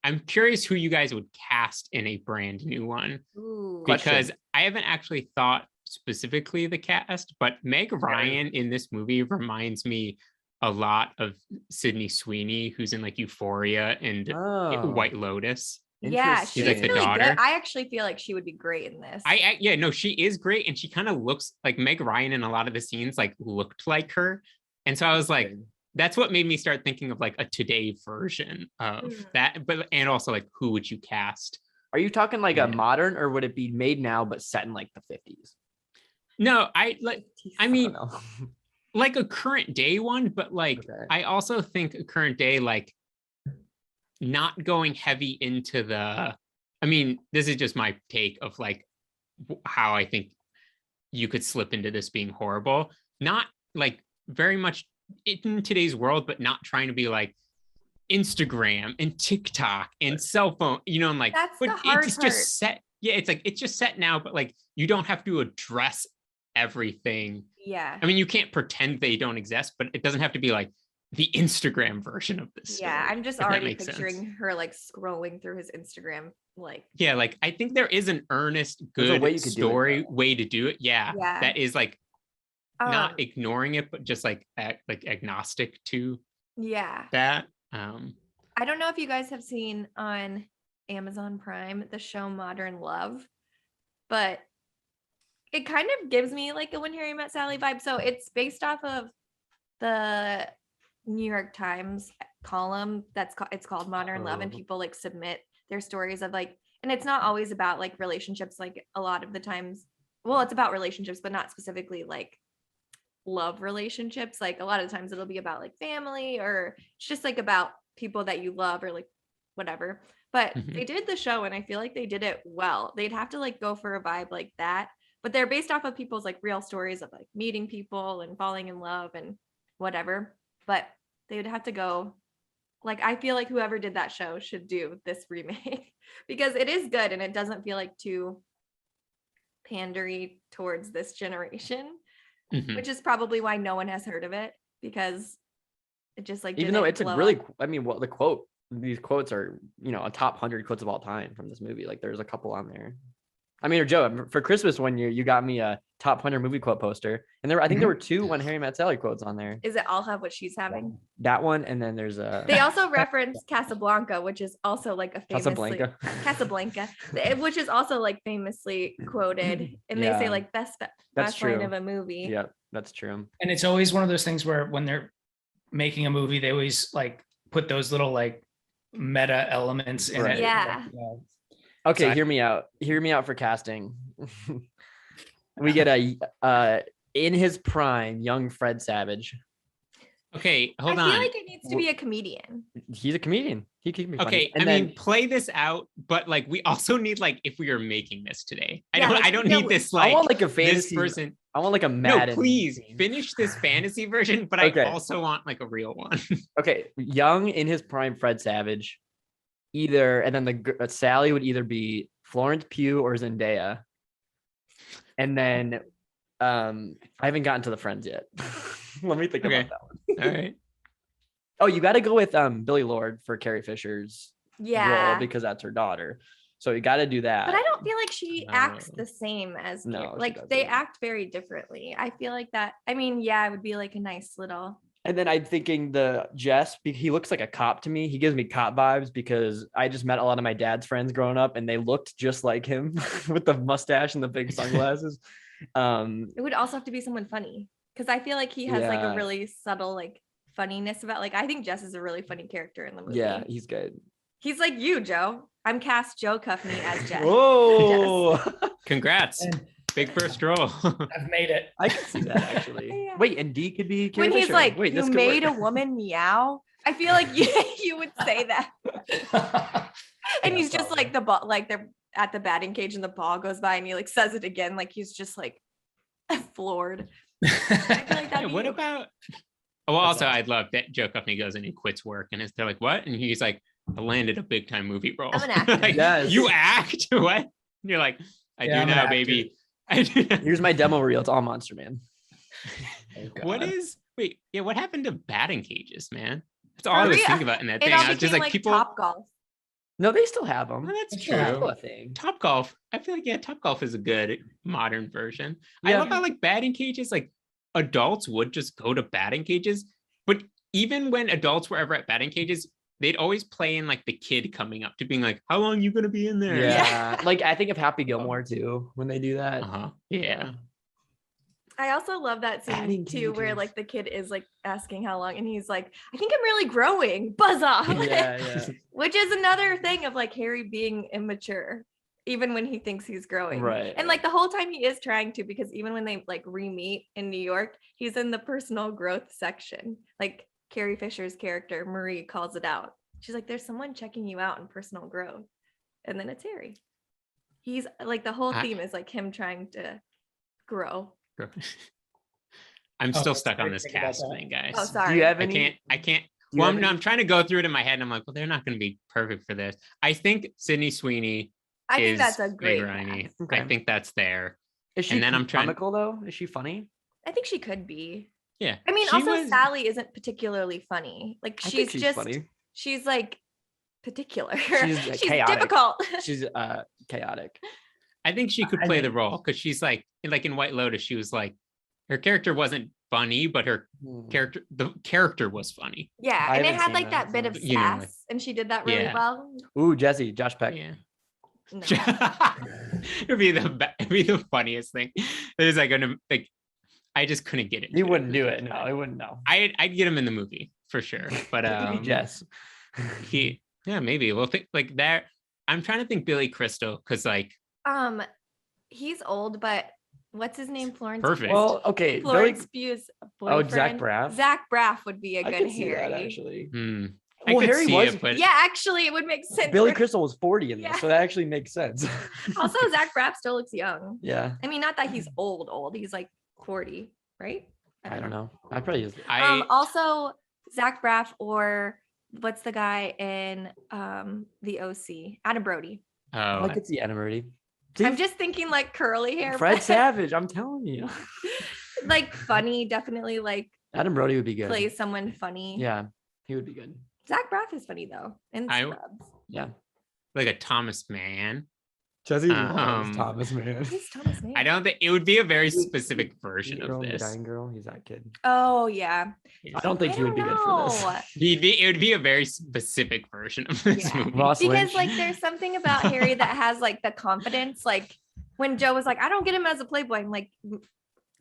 I'm curious who you guys would cast in a brand new one, Ooh. because I haven't actually thought specifically the cast, but Meg Ryan in this movie reminds me a lot of Sydney Sweeney, who's in like Euphoria and Oh. White Lotus. Yeah, She's like the really daughter. good. I actually feel like she would be great in this. Yeah, no, she is great, and she kind of looks like Meg Ryan in a lot of the scenes, like looked like her, and so I was like, that's what made me start thinking of like a today version of that, but and also like who would you cast? Are you talking like a modern, or would it be made now but set in like the 50s? No, I mean, don't know. like a current day one, but like Okay. I also think a current day, like not going heavy into the, I mean, this is just my take of like how I think you could slip into this being horrible, not like very much in today's world, but not trying to be like Instagram and TikTok and cell phone, you know, I'm like, That's but the hard it's part. just set. Yeah, it's like it's just set now, but like you don't have to address everything Yeah. I mean, you can't pretend they don't exist, but it doesn't have to be like the Instagram version of this story. Yeah, I'm just if that already makes picturing sense. her like scrolling through his Instagram, like Yeah, like I think there is an earnest, There's a good way you could do it, story though. way to do it. Yeah, Yeah. that is like um, not ignoring it, but just like agnostic to yeah. that. I don't know if you guys have seen on Amazon Prime the show Modern Love, but it kind of gives me like a When Harry Met Sally vibe. So it's based off of the New York Times column it's called Modern Love, and people like submit their stories of like, and it's not always about like relationships, like a lot of the times, well, it's about relationships, but not specifically like love relationships. Like a lot of times it'll be about like family, or it's just like about people that you love, or like whatever. But they did the show and I feel like they did it well. They'd have to like go for a vibe like that, but they're based off of people's like real stories of like meeting people and falling in love and whatever. But they would have to go, like, I feel like whoever did that show should do this remake because it is good and it doesn't feel like too pandery towards this generation, which is probably why no one has heard of it, because it just like Even though didn't it's a blow really, up. I mean, these quotes are, a top 100 quotes of all time from this movie. Like there's a couple on there. I mean, or Joe, for Christmas one year, you got me a top 100 movie quote poster, and I think there were 2 When Harry Met Sally quotes on there. Is it I'll Have What She's Having? That one, and then there's a. They also reference Casablanca, which is also like a famously Casablanca, which is also like famously quoted, and they say like best line of a movie. Yeah, that's true. And it's always one of those things where when they're making a movie, they always like put those little like meta elements in it. Yeah. Okay, So hear me out. Hear me out for casting. We get a in his prime young Fred Savage. Okay, hold I on. feel like it needs to be a comedian. He's a comedian. He can be funny. Okay, And I mean, play this out, but like we also need like if we are making this today. I don't need this like I want like a this fantasy person. I want like a No, Madden. please scene. finish this fantasy version, but Okay. I also want like a real one. Okay, young in his prime Fred Savage. Either, and then Sally would either be Florence Pugh or Zendaya. And then I haven't gotten to the friends yet. Let me think about that one. All right. Oh, you got to go with Billy Lord for Carrie Fisher's Yeah. role because that's her daughter. So you got to do that. But I don't feel like she acts the same as No, she like they doesn't. act very differently. I feel like that. I mean, yeah, it would be like a nice little. And then I'm thinking he looks like a cop to me. He gives me cop vibes because I just met a lot of my dad's friends growing up and they looked just like him with the mustache and the big sunglasses. It would also have to be someone funny because I feel like he has like a Yeah. really subtle like funniness about like I think Jess is a really funny character in the movie. Yeah, he's good. He's like you, Joe. I'm cast Joe Cuffney as Jess. Whoa. Congrats. Big first role. I've made it. I can see that actually. Yeah. Wait, and D could be Carrie When he's Fisher. like, Wait, you this could made a work. woman meow. I feel like you would say that. And he's just like the ball, like they're at the batting cage and the ball goes by and he like says it again, like he's just like floored. I feel like that'd Yeah, be what you. about? Oh, well, also, I'd love that Joe Cuffney goes in and quits work, and they're like, "What?" And he's like, "I landed a big time movie role." I'm an actor. Like, Yes. You act? What? And you're like, "I Yeah, I'm do an now, actor. baby." I do now. Here's my demo reel. It's all Monster Man. What is? Wait, yeah. What happened to batting cages, man? That's all I was Hurry thinking up. about in that It thing. all I was just became like, people. Top Golf. No, they still have them. Oh, that's Yeah. true. Still a thing. Top Golf. I feel like Top Golf is a good modern version. I Yeah. love how like batting cages, like adults would just go to batting cages, but even when adults were ever at batting cages, they'd always play in like the kid coming up to being like, "How long you gonna be in there?" Yeah. Like I think of Happy Gilmore too when they do that. Uh-huh. Yeah. I also love that scene Batting too, where cages. like the kid is like asking how long, and he's like, I think I'm really growing. Buzz off. Yeah. Which is another thing of like Harry being immature, even when he thinks he's growing. Right. And like the whole time he is trying to, because even when they like re-meet in New York, he's in the personal growth section. Like Carrie Fisher's character, Marie, calls it out. She's like, there's someone checking you out in personal growth. And then it's Harry. He's like, the whole theme is like him trying to grow. I'm still that's stuck on great this to think about cast that. thing, guys. Oh, sorry. Do you have I any? can't. Do you Well, have I'm any- trying to go through it in my head, and I'm like, well, they're not going to be perfect for this. I think Sydney Sweeney I think is that's a Meg great Ryan. cast. Okay. I think that's there. Is she and then I'm trying- comical though? Is she funny? I think she could be. Yeah. I mean, she also was- Sally isn't particularly funny. Like I think she's she's just funny. she's like particular. She's, She's chaotic. difficult. She's chaotic. I think she could I play the think- role because she's like in White Lotus, she was like her character wasn't funny, but the character was funny. Yeah, I and it haven't had seen like that, that bit so- of You know, sass, like- and she did that really Yeah. well. Ooh, Jesse, Josh Peck. Yeah. No. it'd be the funniest thing. There's like I just couldn't get it. He wouldn't do it. No, he wouldn't know. I'd get him in the movie for sure. But Jess. maybe we'll think like that. I'm trying to think Billy Crystal because like He's old, but what's his name? Florence. Perfect. Well, okay. Florence Pugh's boyfriend. Zach Braff? Zach Braff would be a I good could see Harry. that actually. I Well, could Harry see was- it, but Yeah, actually, it would make sense. Billy for- Crystal was 40 in this, Yeah. so that actually makes sense. Also, Zach Braff still looks young. Yeah. I mean, not that he's old. He's like 40, right? I don't know. I probably just Also, Zach Braff or what's the guy in the OC? Adam Brody. I could see Anna Murray. I'm just thinking like curly hair. Fred but, Savage, I'm telling you. like funny, definitely like Adam Brody would be good. play someone funny. Yeah, he would be good. Zach Braff is funny though. And I- Scrubs. Yeah. like a Thomas Mann. Jesse loves Um, Thomas, man. Who's Thomas Mann? I don't think it would be a very specific version Girl, of the this. dying girl, he's that kid. Oh yeah. I don't think I he would be good for this. know. It would be a very specific version of this Yeah. movie. Ross Because Lynch. like there's something about Harry that has like the confidence. Like when Joe was like, I don't get him as a playboy. I'm like,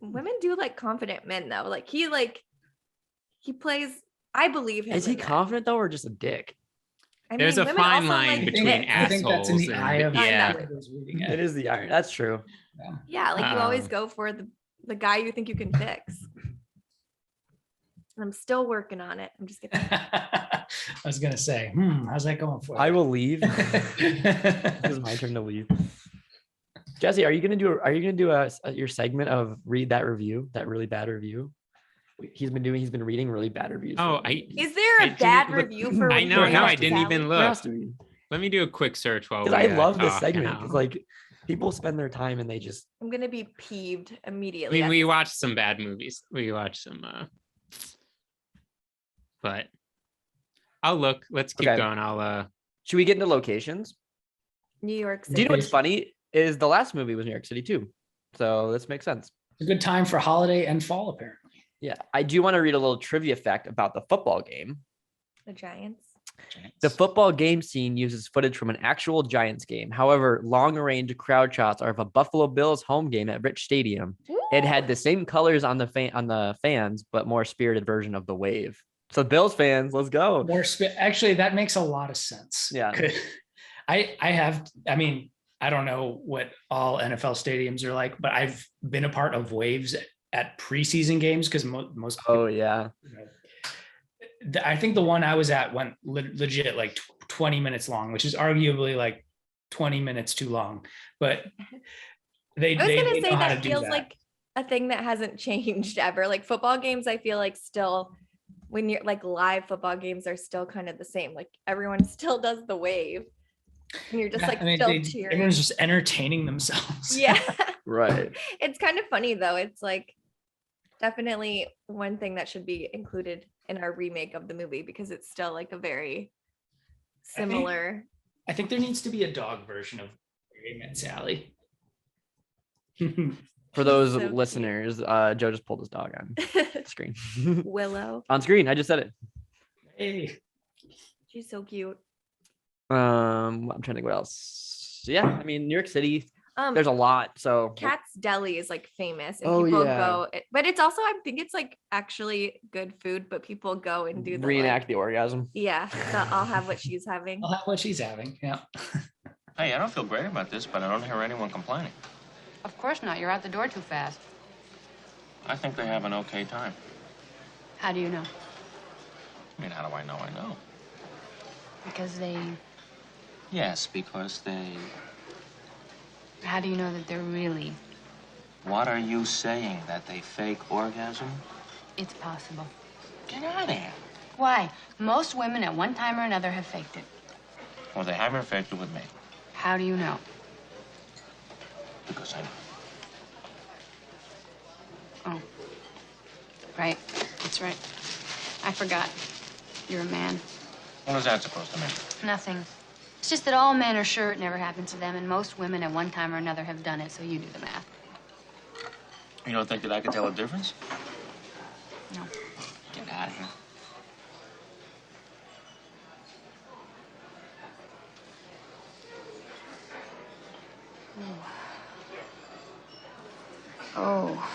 women do like confident men though. Like he plays. I believe him. Is he in that. confident though, or just a dick? I There's mean, a women fine also line like between dicks. I think that's in the assholes eye and of yeah. whoever was reading It it. is the iron. That's true. Yeah, like you always Um, go for the guy you think you can fix. And I'm still working on it. I'm just kidding. I was gonna say, how's that going for you? I will leave. It's my turn to leave. Jesse, are you gonna do your segment of read that review, that really bad review? He's been reading really bad reviews. Oh, Is there a didn't bad look- review for? I know. Remakes, No, I didn't Sally? even There has look. to be. Let me do a quick search while we Because I love this talk segment. now. Because like people spend their time and they just I'm gonna be peeved I immediately. mean, we watched some bad movies. We watched some, but I'll look. Let's keep Okay. going. should we get into locations? New York City. Do you know what's funny? Is the last movie was New York City too. So this makes sense. It's a good time for holiday and fall, apparently. Yeah. I do want to read a little trivia fact about the football game. The Giants. The football game scene uses footage from an actual Giants game. However, long-range crowd shots are of a Buffalo Bills home game at Rich Stadium. It had the same colors on the fans, but more spirited version of the wave. So Bills fans, let's go. Actually, that makes a lot of sense. Yeah. I mean, I don't know what all NFL stadiums are like, but I've been a part of waves at preseason games because most. Oh yeah. I think the one I was at went legit like 20 minutes long, which is arguably like 20 minutes too long. But they I was gonna they say know how to that do feels that. like a thing that hasn't changed ever. Like football games, I feel like still when you're like live football games are still kind of the same. Like everyone still does the wave. And you're just like I mean, still cheering. everyone's just entertaining themselves. Yeah. Right. It's kind of funny though. It's like definitely one thing that should be included in our remake of the movie because it's still like a very similar. I think there needs to be a dog version of Ray Met Sally. For those So cute. listeners, Joe just pulled his dog on screen. Willow. On screen, I just said it. Hey. She's so cute. I'm trying to think what else. Yeah, I mean New York City. There's a lot. So Cat's Deli is like famous and Oh, people yeah. go, but it's also, I think it's like actually good food, but people go and do the reenact like, the orgasm. yeah, the I'll have what she's having. I'll have what she's having. Yeah. Hey, I don't feel great about this, but I don't hear anyone complaining. Of course not. You're out the door too fast. I think they have an okay time. How do you know? I mean, how do I know? I know. Because they... Yes, because they... How do you know that they're really... What are you saying? That they fake orgasm? It's possible. Get out of here. Why? Most women at one time or another have faked it. Well, they haven't faked it with me. How do you know? Because I know. Oh. Right. That's right. I forgot. You're a man. What is that supposed to mean? Nothing. It's just that all men are sure it never happened to them, and most women at one time or another have done it, so you do the math. You don't think that I could tell a difference? No. Get out of here. Oh.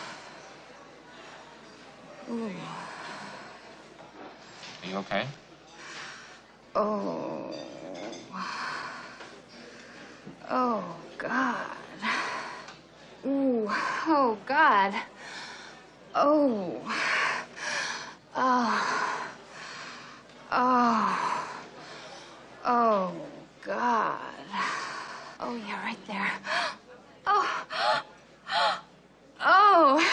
Ooh. Are you okay? Oh. Oh, God. Ooh. Oh, God. Oh. Oh. Oh. Oh, God. Oh, yeah, right there. Oh. Oh.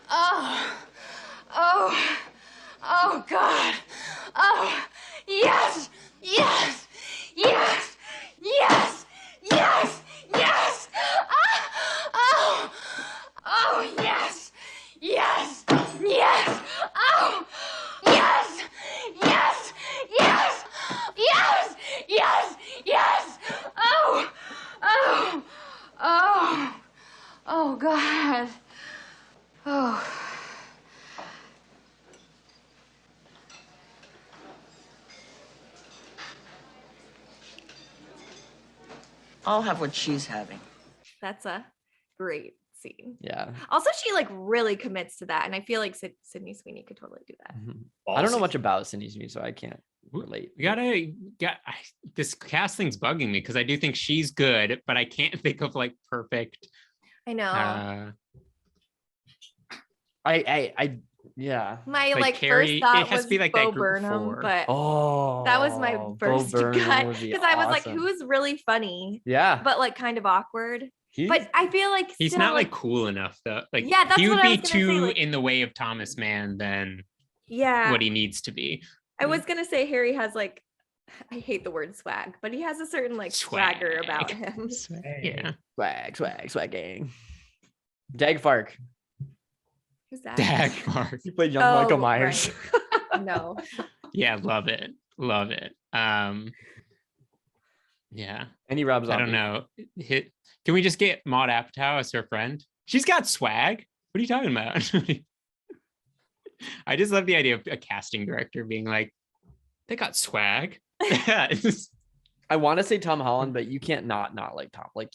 Oh. Oh. Oh, God. Oh. Yes. Yes. Yes. Yes. Yes. Yes. Oh. Oh, yes. Yes. Yes. Oh. Yes. Yes. Yes. Yes. Yes. Yes. Oh. Oh. Oh. Oh, God. Oh. I'll have what she's having. That's a great scene. Yeah. Also, she like really commits to that, and I feel like Sydney Sweeney could totally do that. I don't know much about Sydney Sweeney, so I can't relate. This casting's bugging me because I do think she's good, but I can't think of like perfect. I know. Yeah. My like like Carrie, first thought it has was to be like Bo that group Burnham, four. but Oh, that was my Bo first Burnham gut would be because I was like, awesome. who's really funny? Yeah. But like kind of awkward. He's- But I feel like He's still, not like cool enough though. Like Yeah, that's he would what I be was gonna say, too like- in the way of Thomas Mann than yeah. what he needs to be. I was gonna say Harry has like, I hate the word swag, but he has a certain like swagger about him. Yeah. Swag gang. Dagfark. Who's that? Dagmar. He played young Michael Oh, Myers. right. No. Yeah, love it. Love it. Yeah. Any Rob I Zombie. don't know. Can we just get Maud Apatow as her friend? She's got swag. What are you talking about? I just love the idea of a casting director being like, they got swag. I want to say Tom Holland, but you can't not like Tom. Like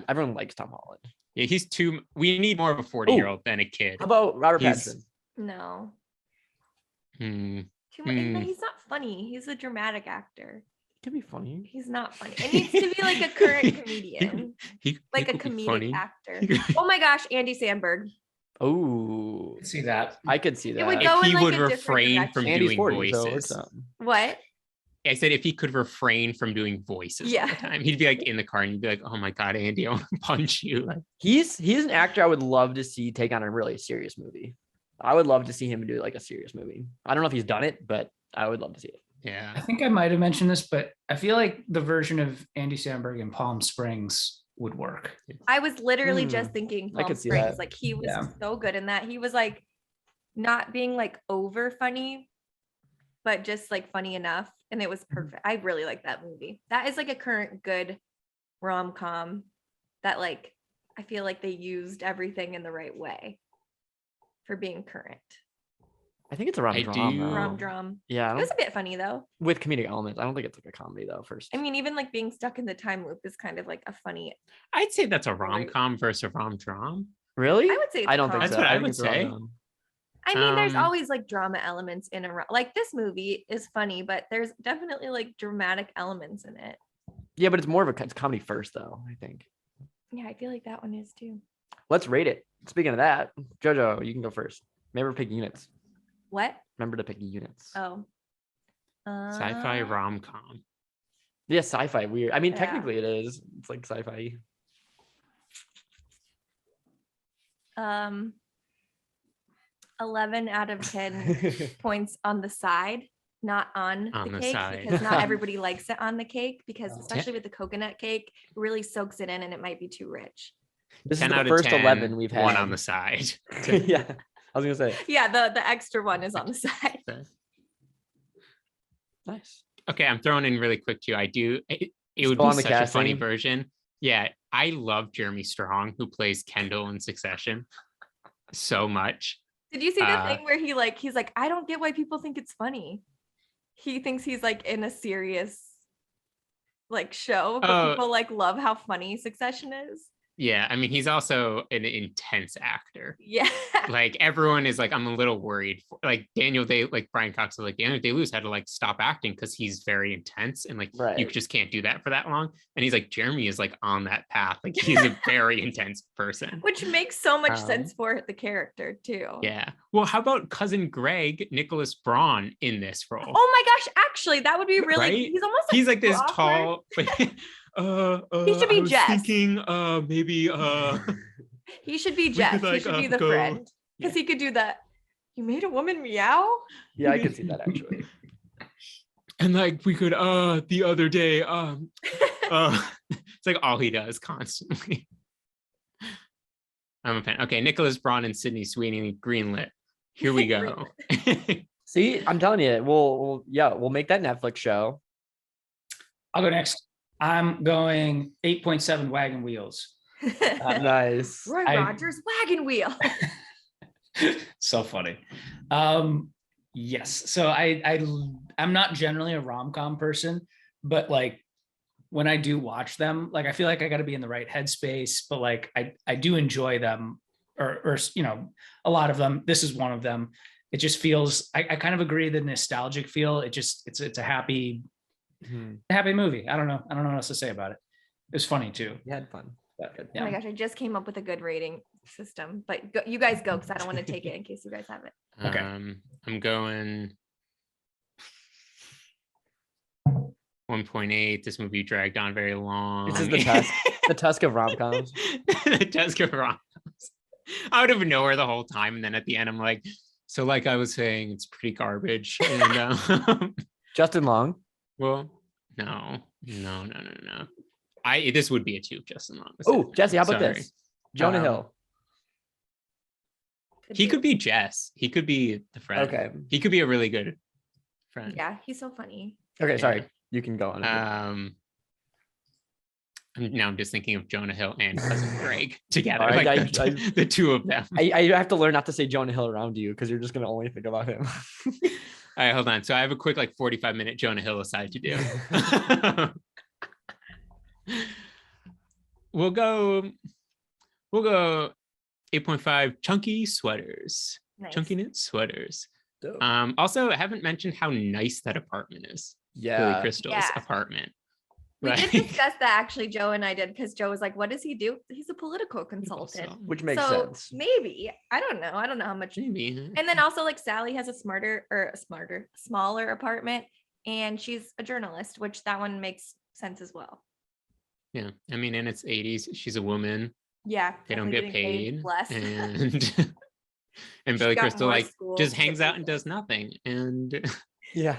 everyone likes Tom Holland. Yeah, he's too. We need more of a 40-year-old than a kid. How about Robert He's- Pattinson? No. Hmm. Too much. No, he's not funny. He's a dramatic actor. He can be funny. He's not funny. It needs to be like a current comedian, like a could be comedic funny. actor. Oh my gosh, Andy Samberg. Oh, See that? I could see that. It would go If he in like would a different refrain from direction. Andy's doing 40, so voices. it's, What? I said if he could refrain from doing voices all Yeah. the time, he'd be like in the car and you'd be like, oh my God, Andy, I want to punch you. Like, he's an actor I would love to see take on a really serious movie. I would love to see him do like a serious movie. I don't know if he's done it, but I would love to see it. I yeah. think I might have mentioned this, but I feel like the version of Andy Samberg in Palm Springs would work. I was literally just thinking I Palm could see Springs. that. Like he was Yeah. so good in that. He was like not being like over funny, but just like funny enough. And it was perfect. I really like that movie. That is like a current good rom-com that like I feel like they used everything in the right way for being current. I think it's a rom I dram. do- Rom-drum. Yeah, I It don't- was a bit funny though. with comedic elements. I don't think it's like a comedy though. First, I mean, even like being stuck in the time loop is kind of like a funny. I'd say that's a rom-com versus a rom-dram. really? I would say it's I a don't think comedy. so. That's what I think would it's a say. rom-com. I mean, there's Um, always like drama elements in like this movie is funny, but there's definitely like dramatic elements in it. Yeah, but it's more of it's comedy first though. I think. Yeah, I feel like that one is too. Let's rate it. Speaking of that, Jojo, you can go first. Remember to pick units. What? Remember to pick units. Oh. Sci-fi rom-com. Yeah, sci-fi weird. I mean, Yeah. technically it is. It's like sci-fi. 11 out of 10 points on the side, not on On the the cake, side. because not everybody likes it on the cake, because especially with the coconut cake, it really soaks it in and it might be too rich. This 10 is the out of first 10, 11 we've had. one on the side. Yeah. I was gonna say. Yeah, the extra one is on the side. Nice. Okay, I'm throwing in really quick too. It would Still be on the such a funny casting? version. Yeah, I love Jeremy Strong, who plays Kendall in Succession so much. Did you see the thing where he's like, I don't get why people think it's funny. He thinks he's like in a serious like show, but people like love how funny Succession is. Yeah, I mean, he's also an intense actor. Yeah. Like everyone is like, I'm a little worried. Like Daniel Day, like Brian Cox, like Daniel Day-Lewis had to like stop acting because he's very intense and like you just can't do that for that long. And he's like, Jeremy is like on that path. Like he's a very intense person. Which makes so much sense for the character too. Yeah. Well, how about cousin Greg, Nicholas Braun in this role? Oh my gosh, actually, that would be really. Right? He's almost like he's like this awkward. tall. He should be I was Jess. thinking, maybe. He should be Jess. could, He should be the friend because he could do that. You made a woman meow. Yeah, I could see that actually. And like we could, the other day, it's like all he does constantly. I'm a fan. Okay, Nicholas Braun and Sydney Sweeney greenlit. Here we go. See, I'm telling you, we'll make that Netflix show. I'll go next. I'm going 8.7 wagon wheels. Nice. Roy Rogers wagon wheel. So funny. Yes. So I'm not generally a rom-com person, but like when I do watch them, like I feel like I got to be in the right headspace, but like I do enjoy them or you know, a lot of them. This is one of them. It just feels I kind of agree the nostalgic feel. It's a happy movie. I don't know what else to say about it. It was funny too. You had fun. Oh my gosh, I just came up with a good rating system, but you guys go because I don't want to take it in case you guys have it. Okay. I'm going 1.8. This movie dragged on very long. This is the Tusk of rom-coms. The Tusk of rom-coms. Out of nowhere the whole time, and then at the end, I'm like, so like I was saying, it's pretty garbage. And Justin Long. Well, no. This would be a 2, Justin Long. Oh, Jesse, how about Sorry. this? Jonah Hill. He could be Jess. He could be the friend. Okay. He could be a really good friend. Yeah, he's so funny. Okay, sorry. You can go on. Now I'm just thinking of Jonah Hill and cousin Greg together. All right, like the two of them. I have to learn not to say Jonah Hill around you because you're just gonna only think about him. All right, hold on. So I have a quick 45-minute Jonah Hill aside to do. We'll go 8.5 chunky sweaters. Nice. Chunky knit sweaters. Dope. Also, I haven't mentioned how nice that apartment is. Yeah. Billy Crystal's apartment. We Right? did discuss that actually, Joe and I did, because Joe was like, what does he do? He's a political consultant. Which makes so sense. Maybe. I don't know how much. Maybe. And then also like Sally has a smaller apartment, and she's a journalist, which that one makes sense as well. Yeah. I mean, in its 80s, she's a woman. Yeah. They don't definitely get getting paid. less. And She Billy got Crystal more like schools just to hangs out pay and for. does nothing and Yeah.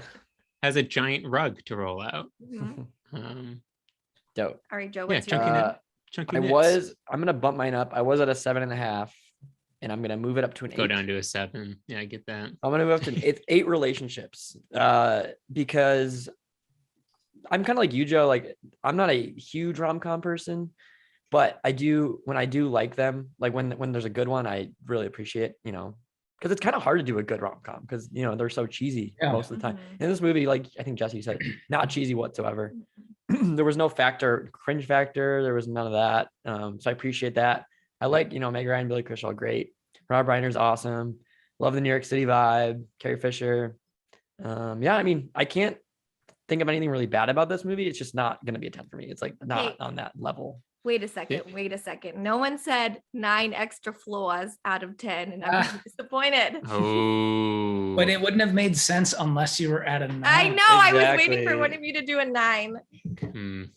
has a giant rug to roll out. Mhm. Dope. All right, Joe, Yeah, what's chunky your knit. Chunky knits. I'm gonna bump mine up. I was at a 7.5, and I'm gonna move it up to an 8. Go down to a 7. Yeah, I get that. I'm gonna move up to it's 8 relationships. Because I'm kind of like you, Joe. Like I'm not a huge rom-com person, but when I do like them, like when there's a good one, I really appreciate, because it's kind of hard to do a good rom-com because they're so cheesy most of the time. Mhm. In this movie, like I think Jesse said, not cheesy whatsoever. There was no cringe factor. There was none of that. So I appreciate that. I like, Meg Ryan, Billy Crystal, great. Rob Reiner's awesome. Love the New York City vibe. Carrie Fisher. Yeah, I mean, I can't think of anything really bad about this movie. It's just not going to be a 10 for me. It's like not on that level. Wait a second. No one said 9 extra flaws out of 10, and I'm disappointed. Oh. But it wouldn't have made sense unless you were at a 9. I know. I was waiting Exactly. for one of you to do a 9. Could have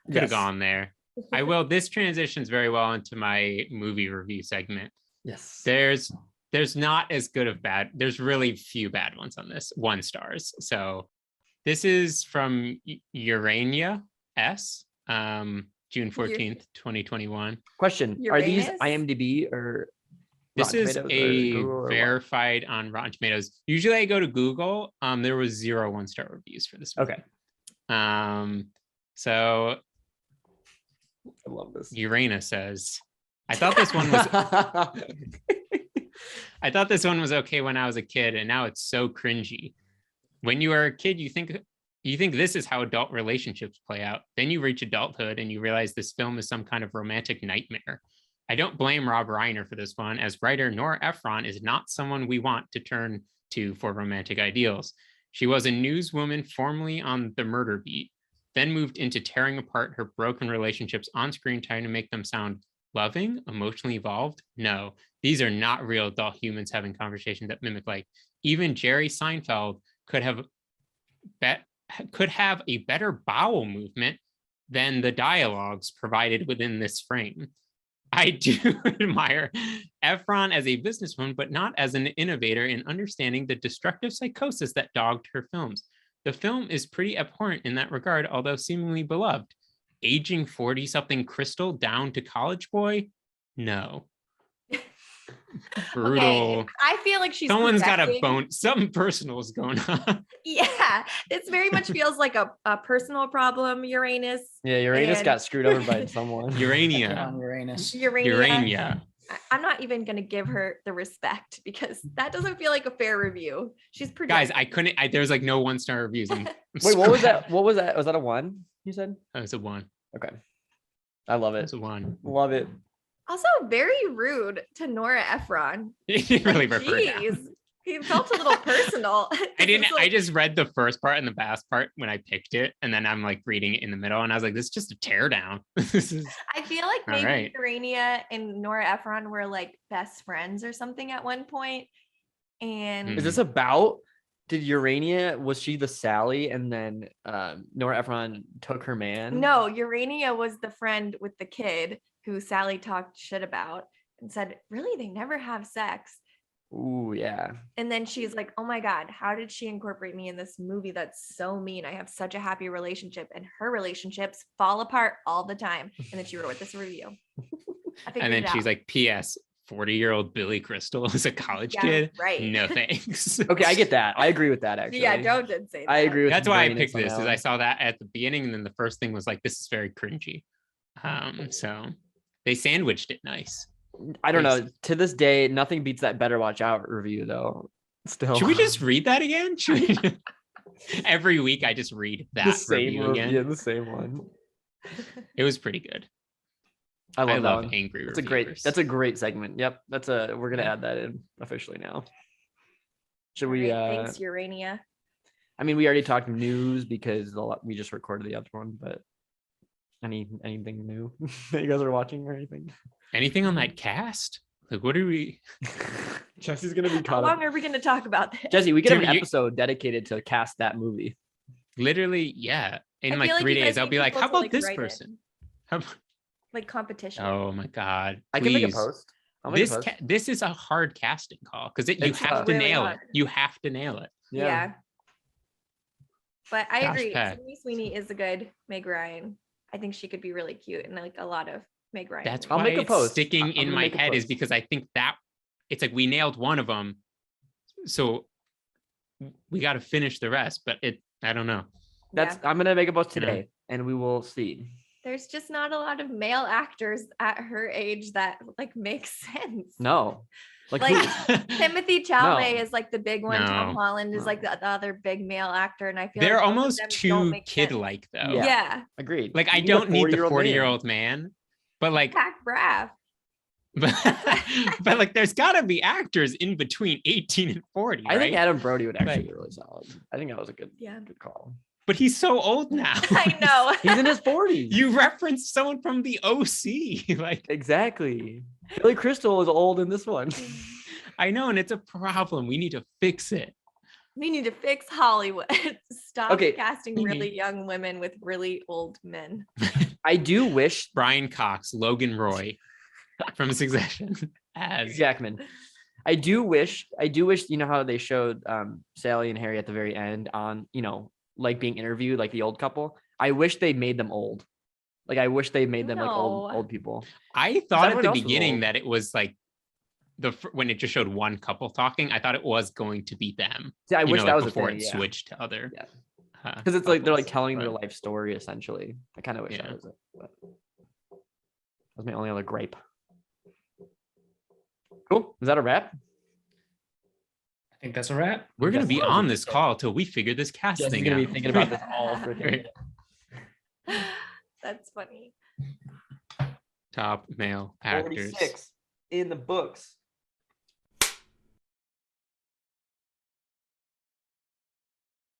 Yes. gone there. I will. This transitions very well into my movie review segment. Yes. There's not as good of bad. There's really few bad ones on this. 1 stars. So this is from Urania S. June 14th, 2021. Question: Are these Uranus? IMDb or This Rotten is Tomatoes or a Google or what? verified on Rotten Tomatoes. Usually I go to Google. There was 0 1-star reviews for this movie. Okay. So I love this. Urena says, I thought this one was I thought this one was okay when I was a kid, and now it's so cringy. When you are a kid, you think this is how adult relationships play out. Then you reach adulthood and you realize this film is some kind of romantic nightmare. I don't blame Rob Reiner for this one, as writer Nora Ephron is not someone we want to turn to for romantic ideals. She was a newswoman formerly on The Murder Beat, then moved into tearing apart her broken relationships on screen, trying to make them sound loving, emotionally evolved. No, these are not real adult humans having conversations that mimic life. Even Jerry Seinfeld could have a better bowel movement than the dialogues provided within this frame. I do admire Ephron as a businesswoman, but not as an innovator in understanding the destructive psychosis that dogged her films. The film is pretty abhorrent in that regard, although seemingly beloved. Aging 40-something Crystal down to college boy? No. Brutal. Okay, I feel like she's Someone's got a projecting. bone. Something personal is going on. Yeah, this very much feels like a personal problem, Uranus. Yeah, Uranus And- got screwed over by someone. Urania. Uranus. Urania. I'm not even gonna give her the respect because that doesn't feel like a fair review. She's Guys, projecting. I couldn't. There's like no 1-star reviews. Wait, what was that? What was that? Was that a 1? You said? Oh, it's a 1. Okay. I love it. It's a 1. Love it. Also, very rude to Nora Ephron. You really referred down. Jeez, he felt a little personal. I didn't. It's I like- just read the first part and the last part when I picked it, and then I'm like reading it in the middle, and I was like, "This is just a teardown." This is I feel like All maybe right. Urania and Nora Ephron were like best friends or something at one point. And Hmm. Is this about? Did Urania, was she the Sally, and then Nora Ephron took her man? no, Urania was the friend with the kid who Sally talked shit about and said, really, they never have sex. Ooh, yeah. And then she's like, oh my God, how did she incorporate me in this movie that's so mean? I have such a happy relationship, and her relationships fall apart all the time. And then she wrote this review. I figured and then it she's out. like, "P.S. 40-year-old Billy Crystal is a college Yeah, kid. right. No thanks." Okay, I get that. I agree with that, actually. Yeah, Joe did say that. I agree with That's why I Uranus picked on this. that Is one. I saw that at the beginning, and then the first thing was like, "This is very cringy." So they sandwiched it nice. I don't know. Please. To this day, nothing beats that Better Watch Out review, though. Still. Should we just read that again? Should we every week I just read the that same review again? Yeah, the same one. It was pretty good. I love, that love one. angry That's reviewers. That's a great segment. Yep. We're gonna add that in officially now. Should we All right, thanks, Urania. I mean, we already talked news because we just recorded the other one, but anything new that you guys are watching or anything? Anything on that cast? Like, what are we? Jesse's gonna be How caught long up. are we going to talk about this? Jesse, we could have Dude, an you- episode dedicated to cast that movie. Literally, yeah. In I like feel like 3 you days, guys I'll need be like, people "How to, about like, this write it. person?" How- Like competition. Oh my god! I can make a please. post. I'll make a This post. this is a hard casting call because you It's have tough. to Really nail hard. it. You have to nail it. Yeah. But I Gosh, agree. Pat. Sydney Sweeney is a good Meg Ryan. I think she could be really cute and like a lot of Meg Ryan. That's movies. I'll why make a it's post. sticking I'm in gonna my make a head is post. because I think that it's like we nailed one of them, so we got to finish the rest. But I don't know. I'm gonna make a post You know? today, and we will see. There's just not a lot of male actors at her age that like make sense. No, like, Like who- Timothy Chalamet No. is like the big one. Tom No. Holland is like the other big male actor, and I feel like They're both of almost them don't too make sense. kid-like though. Yeah. Yeah, agreed. Like I You need a don't need the 40-year-old 40-year-old man, but like, Zach Braff. but like, there's got to be actors in between 18 and 40. I think right? Adam Brody would actually Like- be really solid. I think that was a good, Yeah. good call. But he's so old now. I know. He's in his 40s. You referenced someone from the OC. Like, Exactly. Billy Crystal is old in this one. I know, and it's a problem. We need to fix it. We need to fix Hollywood. Stop Okay. casting really young women with really old men. I do wish Brian Cox, Logan Roy from Succession as Jackman. I do wish, you know how they showed Sally and Harry at the very end on, like being interviewed, like the old couple. I wish they made them old. Like I wish they made them like No. old people. I thought at everyone the else was beginning old. that it was like when it just showed one couple talking, I thought it was going to be them. Yeah, I wish that was a before thing, it yeah. switched to other. Yeah. Because it's like they're like couples, telling their but- life story essentially. I kind of wish that was it. But that was my only other gripe. Cool. Is that a wrap? I think that's a wrap. We're gonna Yes. be on this call till we figure this cast Jess is thing gonna out. be thinking about this all freaking day. That's funny. Top male actors. 46 in the books.